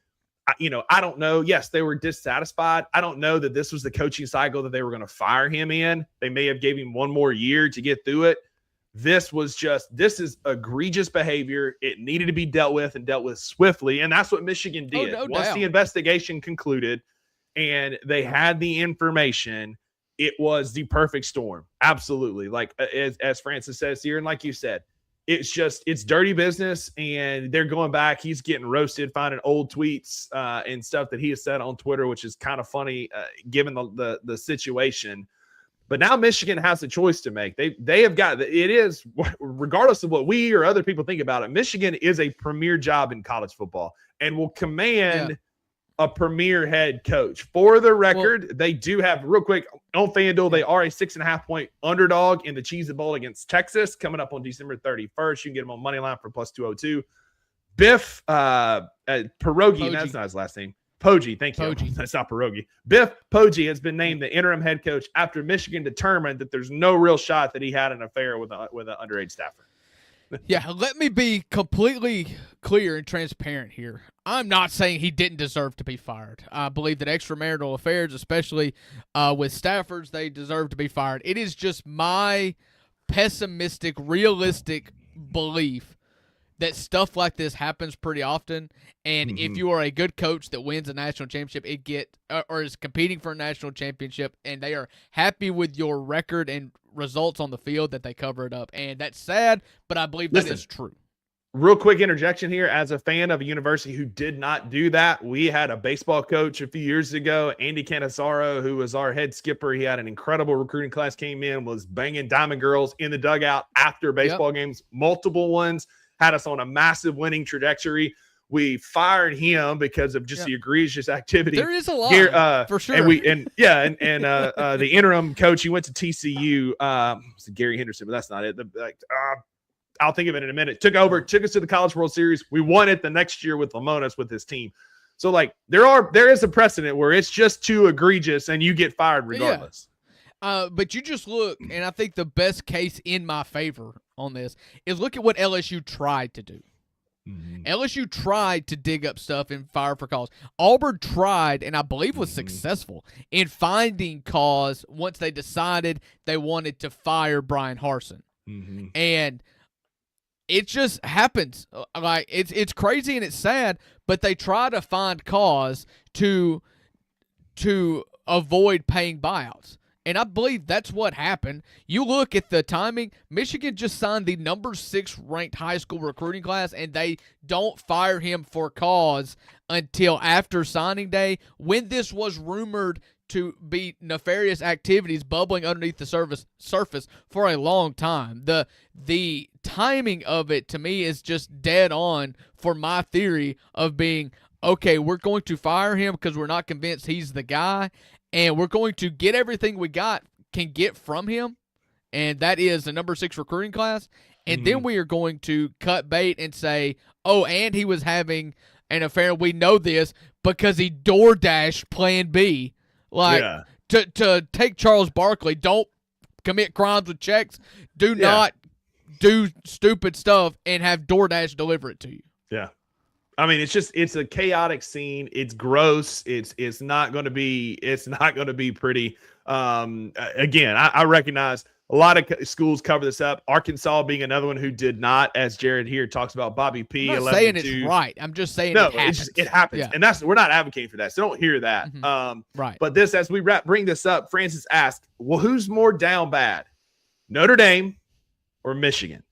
I don't know. Yes, they were dissatisfied. I don't know that this was the coaching cycle that they were going to fire him in. They may have gave him one more year to get through it. This is egregious behavior. It needed to be dealt with and dealt with swiftly. And that's what Michigan did. no Once doubt. the investigation concluded and they had the information, it was the perfect storm. Absolutely. Like as Francis says here, and like you said, it's dirty business, and they're going back. He's getting roasted, finding old tweets and stuff that he has said on Twitter, which is kind of funny given the situation. But now Michigan has a choice to make. They have got it is, regardless of what we or other people think about it, Michigan is a premier job in college football and will command a premier head coach. For the record, they do have, real quick, on FanDuel, they are a 6.5-point underdog in the Cheez-It Bowl against Texas coming up on December 31st. You can get them on Moneyline for plus 202. Biff Pierogi, that's not his last name. Poggi, thank you. Poggi. That's not Pierogi. Biff Poggi has been named the interim head coach after Michigan determined that there's no real shot that he had an affair with an underage staffer. Yeah, let me be completely clear and transparent here. I'm not saying he didn't deserve to be fired. I believe that extramarital affairs, especially with staffers, they deserve to be fired. It is just my pessimistic, realistic belief that stuff like this happens pretty often. And if you are a good coach that wins a national championship, or is competing for a national championship, and they are happy with your record and results on the field, that they cover it up. And that's sad, but I believe that is true. Real quick interjection here. As a fan of a university who did not do that, we had a baseball coach a few years ago, Andy Cannizzaro, who was our head skipper. He had an incredible recruiting class, came in, was banging Diamond Girls in the dugout after baseball games, multiple ones, had us on a massive winning trajectory. We fired him because of just the egregious activity. There is a lot here, for sure. And the interim coach, he went to TCU, Gary Henderson, but that's not it. I'll think of it in a minute. Took us to the College World Series. We won it the next year with Lamonas with his team. So like there is a precedent where it's just too egregious and you get fired regardless. But you just look, and I think the best case in my favor on this is look at what LSU tried to do. LSU tried to dig up stuff and fire for cause. Auburn tried, and I believe was successful in finding cause once they decided they wanted to fire Brian Harsin. And it just happens. Like it's crazy and it's sad, but they try to find cause to avoid paying buyouts. And I believe that's what happened. You look at the timing, Michigan just signed the number 6 ranked high school recruiting class, and they don't fire him for cause until after signing day, when this was rumored to be nefarious activities bubbling underneath the surface for a long time. The timing of it, to me, is just dead on for my theory of being, okay, we're going to fire him because we're not convinced he's the guy, and we're going to get everything we can get from him, and that is the number 6 recruiting class. And then we are going to cut bait and say, oh, and he was having an affair. We know this because he DoorDashed Plan B. Like, to take Charles Barkley, don't commit crimes with checks. Do not do stupid stuff and have DoorDash deliver it to you. Yeah. I mean, it's a chaotic scene. It's gross. It's not going to be pretty. Again, I recognize a lot of schools cover this up. Arkansas being another one who did not, as Jared here talks about Bobby P. I'm not saying it's right. I'm just saying it happens. It happens. Yeah. And we're not advocating for that. So don't hear that. Right. But this, as we bring this up, Francis asked, well, who's more down bad, Notre Dame or Michigan?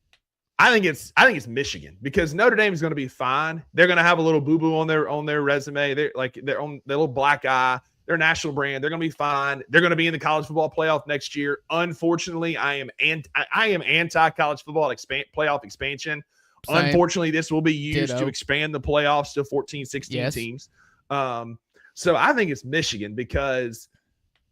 I think it's Michigan, because Notre Dame is going to be fine. They're going to have a little boo-boo on their resume. They're on their little black eye. They're a national brand. They're going to be fine. They're going to be in the college football playoff next year. Unfortunately, I am anti college football playoff expansion. Same. Unfortunately, this will be used to expand the playoffs to 14, 16 teams. So I think it's Michigan, because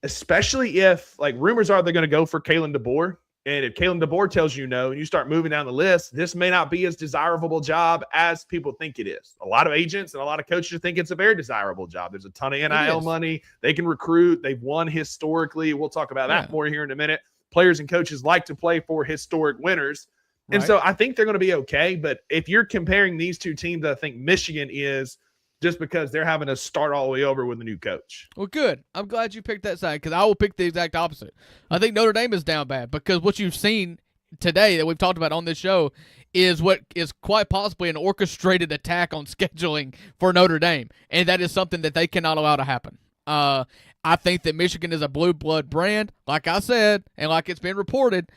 especially if like rumors are they're going to go for Kalen DeBoer. And if Kalen DeBoer tells you no and you start moving down the list, this may not be as desirable job as people think it is. A lot of agents and a lot of coaches think it's a very desirable job. There's a ton of NIL money. They can recruit. They've won historically. We'll talk about that more here in a minute. Players and coaches like to play for historic winners. And so I think they're going to be okay. But if you're comparing these two teams, I think Michigan is just because they're having to start all the way over with a new coach. Well, good. I'm glad you picked that side because I will pick the exact opposite. I think Notre Dame is down bad because what you've seen today that we've talked about on this show is what is quite possibly an orchestrated attack on scheduling for Notre Dame, and that is something that they cannot allow to happen. I think that Michigan is a blue blood brand, like I said, and like it's been reported.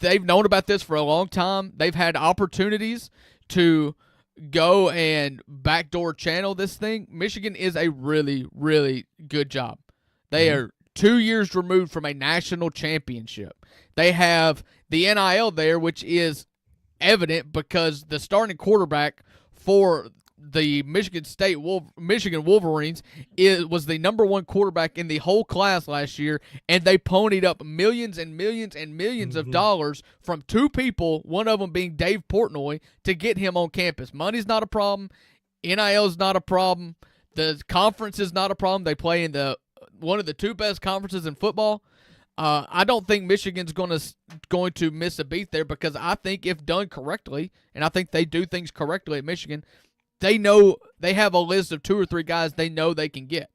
They've known about this for a long time. They've had opportunities to go and backdoor channel this thing. Michigan is a really, really good job. They are 2 years removed from a national championship. They have the NIL there, which is evident because the starting quarterback for the Michigan Wolverines was the number one quarterback in the whole class last year, and they ponied up millions and millions and millions of dollars from two people, one of them being Dave Portnoy, to get him on campus. Money's not a problem. NIL is not a problem. The conference is not a problem. They play in one of the two best conferences in football. I don't think Michigan's going to miss a beat there because I think if done correctly, and I think they do things correctly at Michigan, they know they have a list of 2 or 3 guys they know they can get.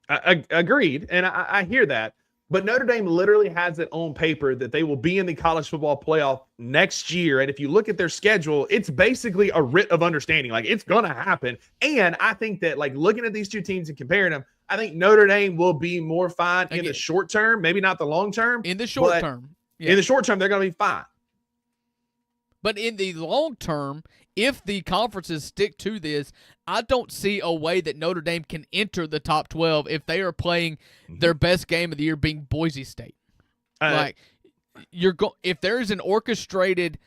Agreed, and I hear that. But Notre Dame literally has it on paper that they will be in the college football playoff next year. And if you look at their schedule, it's basically a writ of understanding. Like, it's going to happen. And I think that, like, looking at these two teams and comparing them, I think Notre Dame will be more fine in the short term, maybe not the long term. In the short term. Yeah. In the short term, they're going to be fine. But in the long term, if the conferences stick to this, I don't see a way that Notre Dame can enter the top 12 if they are playing their best game of the year being Boise State. If there is an orchestrated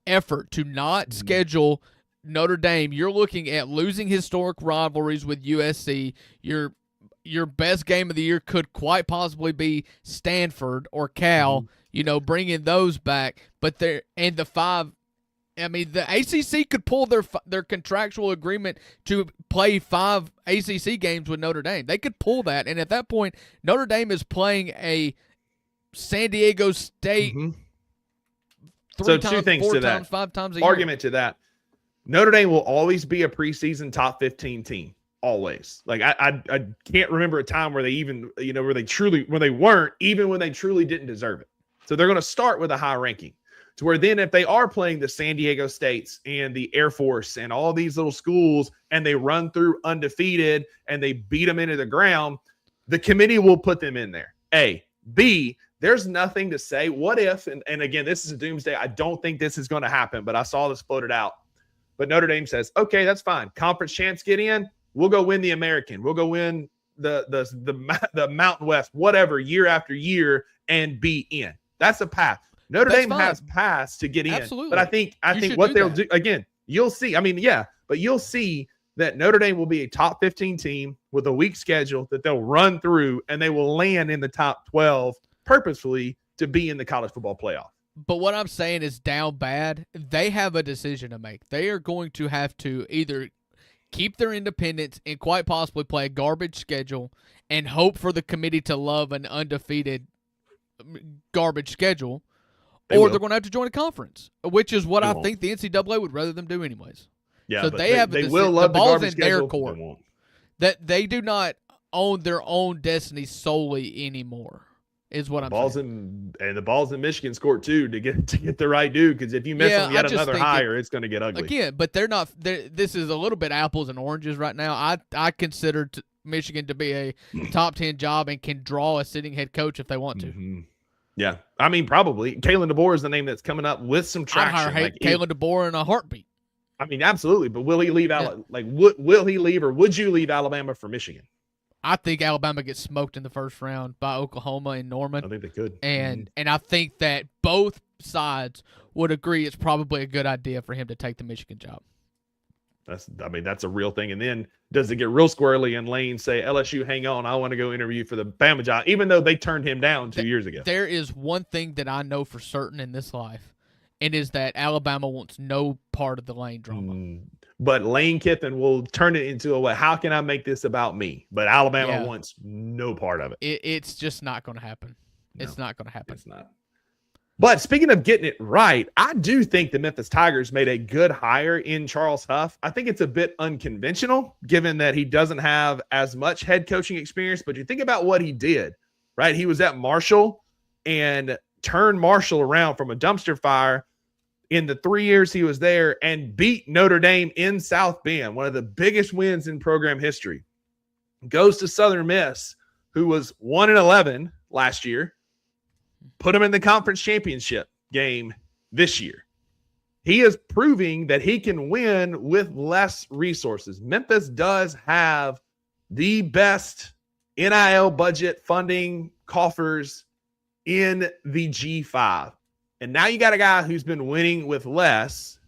effort to not schedule Notre Dame, you're looking at losing historic rivalries with USC. Your best game of the year could quite possibly be Stanford or Cal, bringing those back. But the ACC could pull their contractual agreement to play 5 ACC games with Notre Dame. They could pull that, and at that point, Notre Dame is playing a San Diego State 3 times, 4 times, 5 times a year. Argument to that. Notre Dame will always be a preseason top 15 team. Always. Like, I can't remember a time where they even, where they weren't, even when they truly didn't deserve it. So they're going to start with a high ranking. To where then if they are playing the San Diego States and the Air Force and all these little schools and they run through undefeated and they beat them into the ground, the committee will put them in there. A. B, there's nothing to say. What if, and again, this is a doomsday. I don't think this is going to happen, but I saw this floated out. But Notre Dame says, okay, that's fine. Conference champs get in. We'll go win the American. We'll go win the Mountain West, whatever, year after year and be in. That's a path. Notre Dame has paths to get in. Absolutely. But I think what they'll do, again, you'll see. But you'll see that Notre Dame will be a top 15 team with a weak schedule that they'll run through, and they will land in the top 12 purposefully to be in the college football playoff. But what I'm saying is down bad. They have a decision to make. They are going to have to either keep their independence and quite possibly play a garbage schedule and hope for the committee to love an undefeated garbage schedule, they're going to have to join a conference, which is what I think the NCAA would rather them do anyways. Yeah, so they have they will love the ball's garbage in their schedule. court. That they do not own their own destiny solely anymore. Is what I'm saying. The ball's in Michigan's court too to get the right dude, because if you miss them yet another higher, it's going to get ugly again. But they're not. This is a little bit apples and oranges right now. I consider Michigan to be a top 10 job and can draw a sitting head coach if they want to. Mm-hmm. Yeah, I mean, probably Kalen DeBoer is the name that's coming up with some traction. I'd hire Kalen DeBoer in a heartbeat. I mean, absolutely. But will he leave? Will he leave, or would you leave Alabama for Michigan? I think Alabama gets smoked in the first round by Oklahoma and Norman. I think they could. And I think that both sides would agree it's probably a good idea for him to take the Michigan job. That's a real thing. And then does it get real squirrely and Lane say, LSU, hang on, I want to go interview for the Bama job, even though they turned him down 2 years ago? There is one thing that I know for certain in this life, and is that Alabama wants no part of the Lane drama. But Lane Kiffin will turn it into how can I make this about me? But Alabama wants no part of it. It's just not going to happen. No, it's not going to happen. It's not. But speaking of getting it right, I do think the Memphis Tigers made a good hire in Charles Huff. I think it's a bit unconventional given that he doesn't have as much head coaching experience. But you think about what he did, right? He was at Marshall and turned Marshall around from a dumpster fire in the 3 years he was there and beat Notre Dame in South Bend, one of the biggest wins in program history. Goes to Southern Miss, who was 1-11 last year. Put him in the conference championship game this year. He is proving that he can win with less resources. Memphis does have the best NIL budget funding coffers in the G5. And now you got a guy who's been winning with less.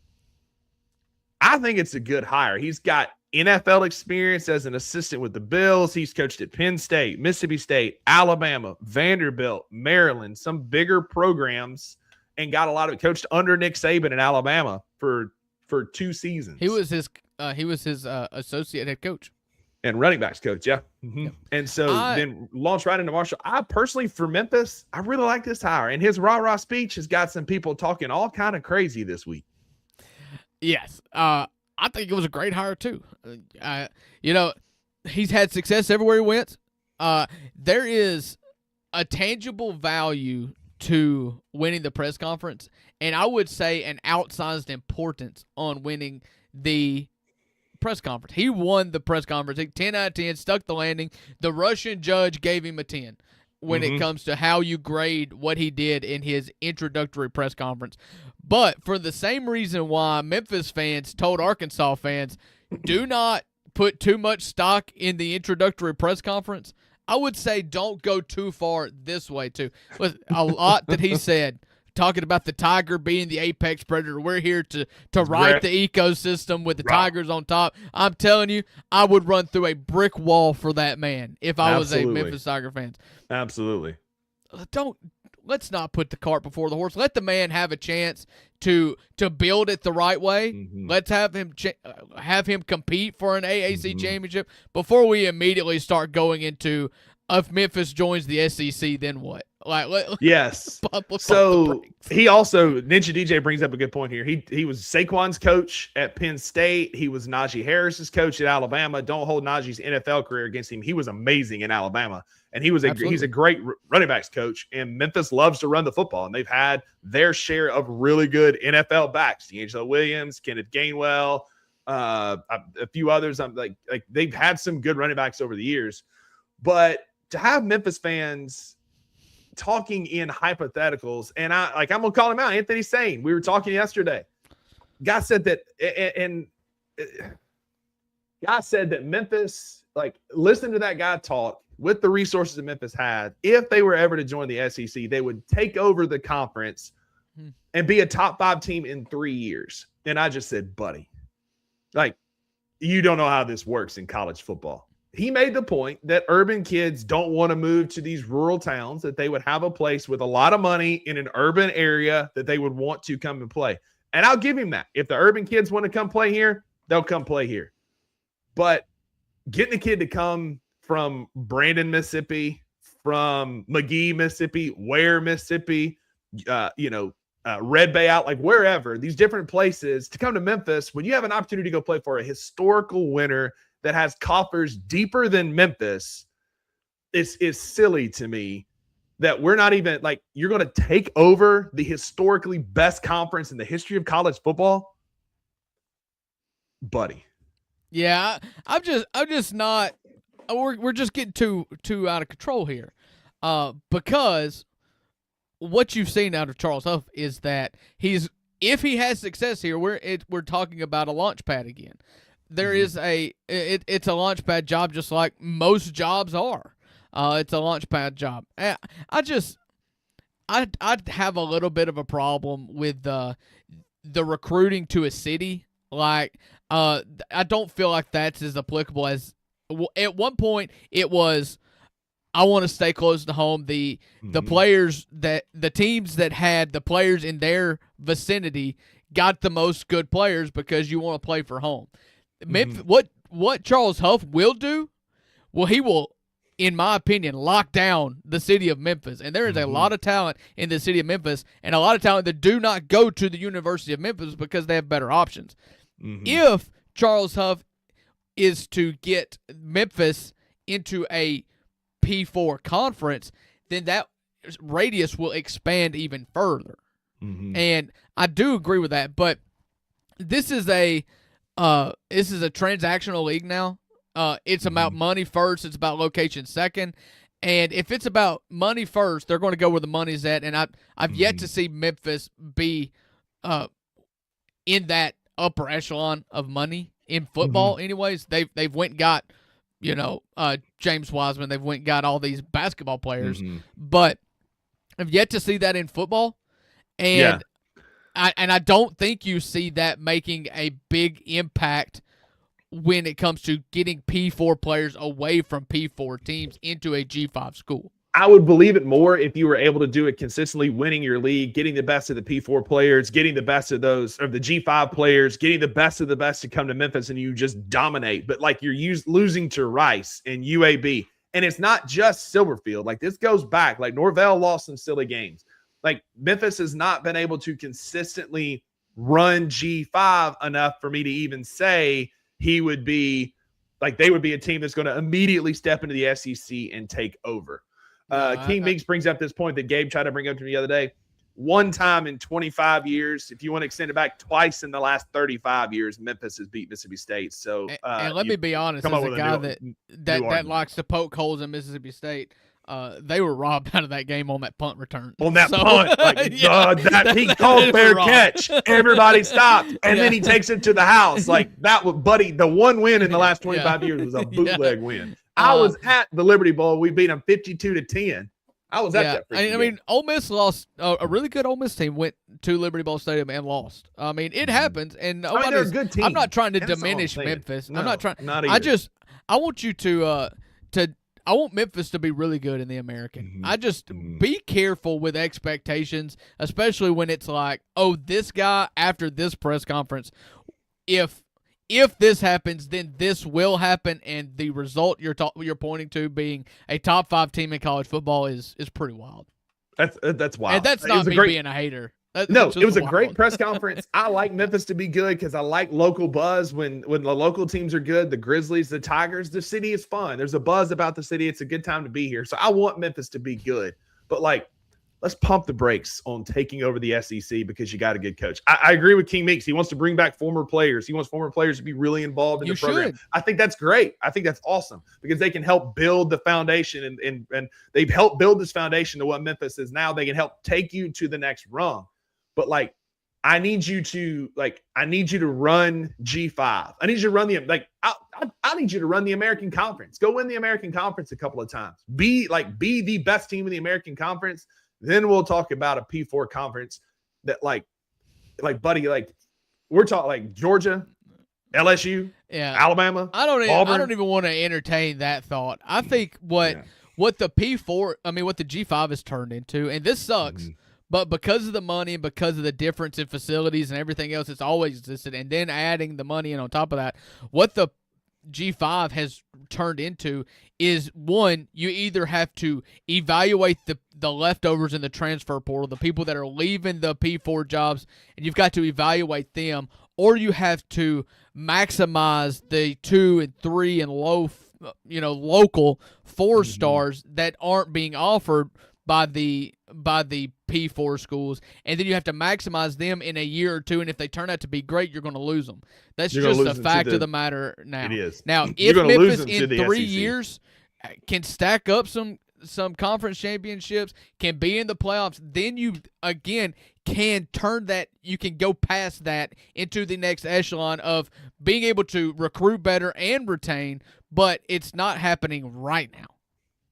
I think it's a good hire. He's got NFL experience as an assistant with the Bills. He's coached at Penn State, Mississippi State, Alabama, Vanderbilt, Maryland, some bigger programs, and got a lot of it. Coached under Nick Saban in Alabama for 2 seasons. He was his associate head coach and running backs coach. Yeah. Mm-hmm. Yep. And so then launched right into Marshall. I personally, for Memphis, I really like this hire, and his rah-rah speech has got some people talking all kind of crazy this week. Yes. I think it was a great hire too. He's had success everywhere he went. There is a tangible value to winning the press conference, and I would say an outsized importance on winning the press conference. He won the press conference. 10 out of 10, stuck the landing. The Russian judge gave him a 10 when it comes to how you grade what he did in his introductory press conference. But for the same reason why Memphis fans told Arkansas fans, do not put too much stock in the introductory press conference, I would say don't go too far this way too. A lot that he said, talking about the tiger being the apex predator. We're here to right the ecosystem with the tigers on top. I'm telling you, I would run through a brick wall for that man if I was a Memphis Tiger fan. Absolutely. Let's not put the cart before the horse. Let the man have a chance to build it the right way. Mm-hmm. Let's have him compete for an AAC championship before we immediately start going into if Memphis joins the SEC, then what? Yes. So he also, Ninja DJ brings up a good point here. He was Saquon's coach at Penn State. He was Najee Harris's coach at Alabama. Don't hold Najee's NFL career against him. He was amazing in Alabama, and he's a great running backs coach. And Memphis loves to run the football, and they've had their share of really good NFL backs: D'Angelo Williams, Kenneth Gainwell, a few others. They've had some good running backs over the years, but to have Memphis fans talking in hypotheticals, and I'm gonna call him out. Anthony Sane. We were talking yesterday. Guy said that, and guy said that Memphis, listen to that guy talk with the resources that Memphis had. If they were ever to join the SEC, they would take over the conference and be a top 5 team in 3 years. And I just said, buddy, you don't know how this works in college football. He made the point that urban kids don't want to move to these rural towns, that they would have a place with a lot of money in an urban area that they would want to come and play. And I'll give him that. If the urban kids want to come play here, they'll come play here. But getting a kid to come from Brandon, Mississippi, from McGee, Mississippi, Ware, Mississippi, Red Bay out, wherever, these different places to come to Memphis when you have an opportunity to go play for a historical winner that has coffers deeper than Memphis, is silly to me that we're not even you're going to take over the historically best conference in the history of college football, buddy. Yeah, I'm just not. We're just getting too out of control here, because what you've seen out of Charles Huff is that if he has success here, we're talking about a launch pad again. There is it's a launch pad job, just like most jobs are. It's a launch pad job. I'd have a little bit of a problem with the recruiting to a city Like, I don't feel like that's as applicable as at one point it was. I want to stay close to home. The players the teams that had the players in their vicinity got the most good players because you want to play for home. What Charles Huff will do, well, he will, in my opinion, lock down the city of Memphis. And there is a lot of talent in the city of Memphis and a lot of talent that do not go to the University of Memphis because they have better options. If Charles Huff is to get Memphis into a P4 conference, then that radius will expand even further. And I do agree with that, but this is a transactional league now. It's about money first, it's about location second. And if it's about money first, they're going to go where the money's at. And I've yet to see Memphis be in that upper echelon of money in football. Anyways, they've went and got, James Wiseman. They've went and got all these basketball players, but I've yet to see that in football. And I don't think you see that making a big impact when it comes to getting P4 players away from P4 teams into a G5 school. I would believe it more if you were able to do it consistently, winning your league, getting the best of the P4 players, getting the best of those, or the G5 players, getting the best of the best to come to Memphis, and you just dominate. But like you're losing to Rice and UAB, and it's not just Silverfield. Like this goes back. Like Norvell lost some silly games. Like Memphis has not been able to consistently run G5 enough for me to even say he would be like they would be a team that's going to immediately step into the SEC and take over. King Meeks brings up this point that Gabe tried to bring up to me the other day. One time in 25 years, if you want to extend it back, twice in the last 35 years, Memphis has beat Mississippi State. So, and let me be honest, as a guy that likes to poke holes in Mississippi State, they were robbed out of that game on that punt return. On that punt, like he called fair catch. Everybody stopped, and then he takes it to the house. Like that was, buddy. The one win in the last 25 years was a bootleg win. I was at the Liberty Bowl. We beat them 52-10. I was at that. I mean, Ole Miss lost. A really good Ole Miss team went to Liberty Bowl Stadium and lost. I mean, it happens, and they're a good team. I'm not trying to diminish Memphis. No, I'm not trying. Not either. I want you to I want Memphis to be really good in the American. I just be careful with expectations, especially when it's like, oh, this guy after this press conference, if this happens, then this will happen, and the result you're pointing to being a top 5 team in college football is pretty wild. That's wild. And that's not me being a hater. No, it was a great press conference. I like Memphis to be good because I like local buzz. When the local teams are good, the Grizzlies, the Tigers, the city is fun. There's a buzz about the city. It's a good time to be here. So I want Memphis to be good. But let's pump the brakes on taking over the SEC because you got a good coach. I agree with King Meeks. He wants to bring back former players. He wants former players to be really involved in the program. I think that's great. I think that's awesome because they can help build the foundation and they've helped build this foundation to what Memphis is now. They can help take you to the next rung. But I need you to run G5. I need you to run I need you to run the American Conference. Go win the American Conference a couple of times. Be the best team in the American Conference. Then we'll talk about a P4 conference that buddy, we're talking Georgia, LSU, Alabama. I Auburn. don't even want to entertain that thought. I think what the P4, what the G5 has turned into, and this sucks. But because of the money and because of the difference in facilities and everything else, it's always existed. And then adding the money in on top of that, what the G5 has turned into is, one, you either have to evaluate the leftovers in the transfer portal, the people that are leaving the P4 jobs, and you've got to evaluate them, or you have to maximize the 2 and 3 and local 4 stars that aren't being offered by the P4 schools, and then you have to maximize them in a year or two, and if they turn out to be great, you're going to lose them. That's just a fact of the matter now. It is. Now, if Memphis in 3 years can stack up some conference championships, can be in the playoffs, then you, again, can turn that, you can go past that into the next echelon of being able to recruit better and retain, but it's not happening right now.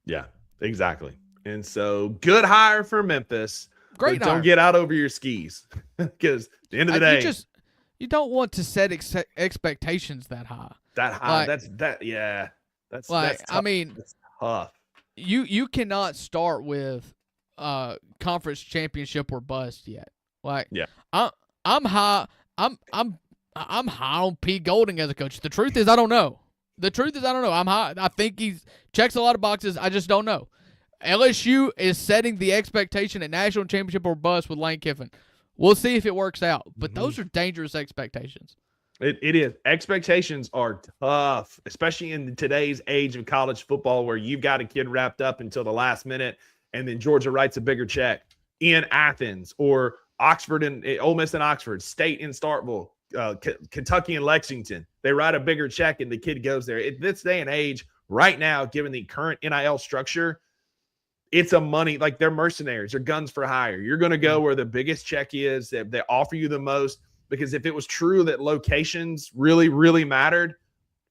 Yeah, exactly. And so, good hire for Memphis. Great hire. Don't get out over your skis because at the end of the day, You don't want to set expectations that high. That high. Like- That's Like, tough. I mean, That's tough. you cannot start with conference championship or bust yet. Like, Yeah. I'm high. I'm high on Pete Golding as a coach. The truth is, I don't know. I'm high. I think he checks a lot of boxes. I just don't know. LSU is setting the expectation at national championship or bust with Lane Kiffin. We'll see if it works out. But those are dangerous expectations. It is. Expectations are tough, especially in today's age of college football where you've got a kid wrapped up until the last minute and then Georgia writes a bigger check in Athens or Oxford and Ole Miss in Oxford, State in Starkville, Kentucky and Lexington. They write a bigger check and the kid goes there. At this day and age, right now, given the current NIL structure, it's a money, like they're mercenaries, they're guns for hire. You're going to go where the biggest check is, that they offer you the most. Because if it was true that locations really, really mattered,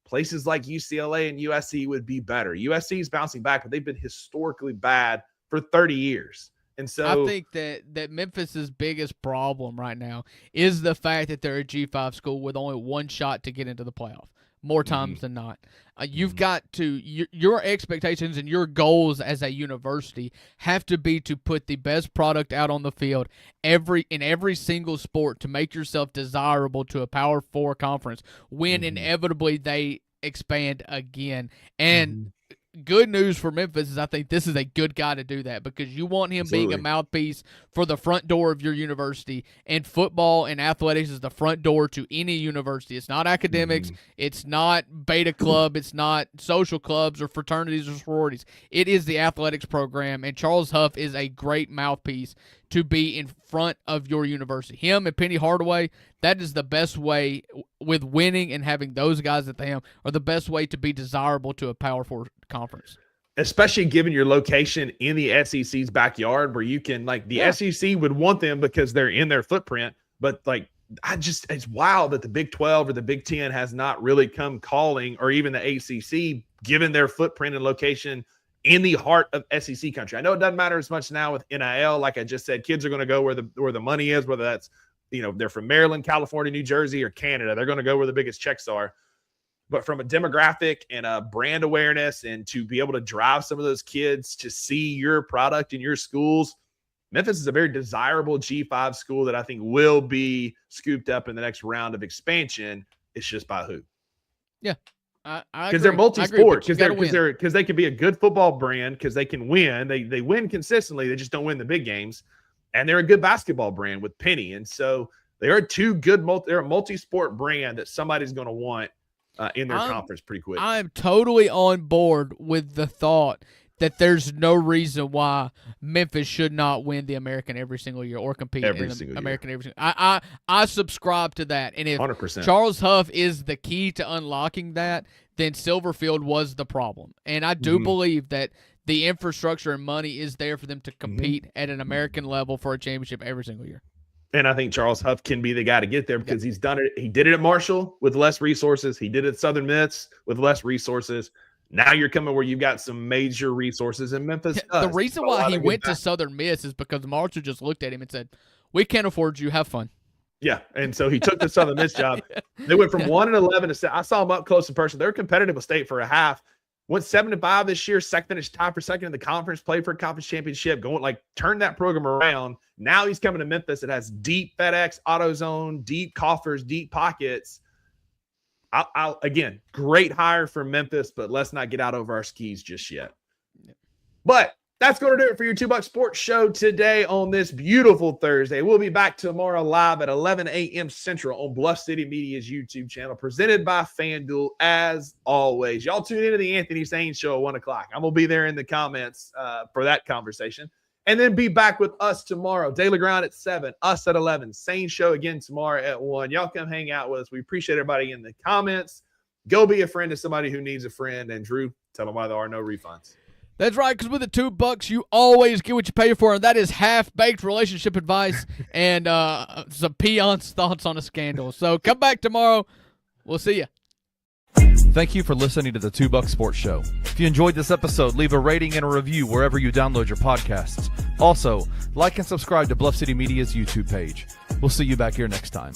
places like UCLA and USC would be better. USC is bouncing back, but they've been historically bad for 30 years. And so I think that Memphis's biggest problem right now is the fact that they're a G5 school with only one shot to get into the playoff, more times than not. You've got to your expectations and your goals as a university have to be to put the best product out on the field in every single sport to make yourself desirable to a Power 4 conference when inevitably they expand again. And good news for Memphis is I think this is a good guy to do that because you want him being a mouthpiece for the front door of your university, and football and athletics is the front door to any university. It's not academics. It's not beta club. It's not social clubs or fraternities or sororities. It is the athletics program, and Charles Huff is a great mouthpiece to be in front of your university. Him and Penny Hardaway, that is the best way with winning, and having those guys at the helm are the best way to be desirable to a Power 4 conference. especially given your location in the SEC's backyard where you can, like, the SEC would want them because they're in their footprint. But, like, it's wild that the Big 12 or the Big 10 has not really come calling, or even the ACC, given their footprint and location in the heart of SEC country. I know it doesn't matter as much now with NIL. Like I just said, kids are going to go where the money is, whether that's, they're from Maryland, California, New Jersey, or Canada. They're going to go where the biggest checks are. But from a demographic and a brand awareness, and to be able to drive some of those kids to see your product in your schools, Memphis is a very desirable G5 school that I think will be scooped up in the next round of expansion. It's just by who. Yeah. Because they're multi-sport, because they can be a good football brand, because they can win. They win consistently. They just don't win the big games. And they're a good basketball brand with Penny. And so they are they're a multi-sport brand that somebody's going to want in their conference pretty quick. I'm totally on board with the thought that there's no reason why Memphis should not win the American every single year or compete in the American every single year. I subscribe to that. And if 100%. Charles Huff is the key to unlocking that, then Silverfield was the problem. And I do believe that the infrastructure and money is there for them to compete at an American level for a championship every single year. And I think Charles Huff can be the guy to get there, because he's done it. He did it at Marshall with less resources. He did it at Southern Miss with less resources. Now you're coming where you've got some major resources in Memphis. The reason why he went to Southern Miss is because Marshall just looked at him and said, "We can't afford you. Have fun." Yeah, and so he took the Southern Miss job. They went from 1-11 to 7. I saw them up close in person. They were competitive with State for a half. Went 7-5 this year. Finished tied for second in the conference. Played for a conference championship. Turned that program around. Now he's coming to Memphis. It has deep FedEx, AutoZone, deep coffers, deep pockets. Again, great hire for Memphis, but let's not get out over our skis just yet. But that's going to do it for your $2 Sports Show today on this beautiful Thursday. We'll be back tomorrow live at 11 a.m. Central on Bluff City Media's YouTube channel, presented by FanDuel, as always. Y'all tune into the Anthony Sain Show at 1 o'clock. I'm going to be there in the comments for that conversation. And then be back with us tomorrow. Daily Grind at 7, us at 11. Sain Show again tomorrow at 1. Y'all come hang out with us. We appreciate everybody in the comments. Go be a friend to somebody who needs a friend. And Drew, tell them why there are no refunds. That's right, because with the $2, you always get what you pay for, and that is half-baked relationship advice and some peons' thoughts on a scandal. So come back tomorrow. We'll see you. Thank you for listening to the $2 Sports Show. If you enjoyed this episode, leave a rating and a review wherever you download your podcasts. Also, like and subscribe to Bluff City Media's YouTube page. We'll see you back here next time.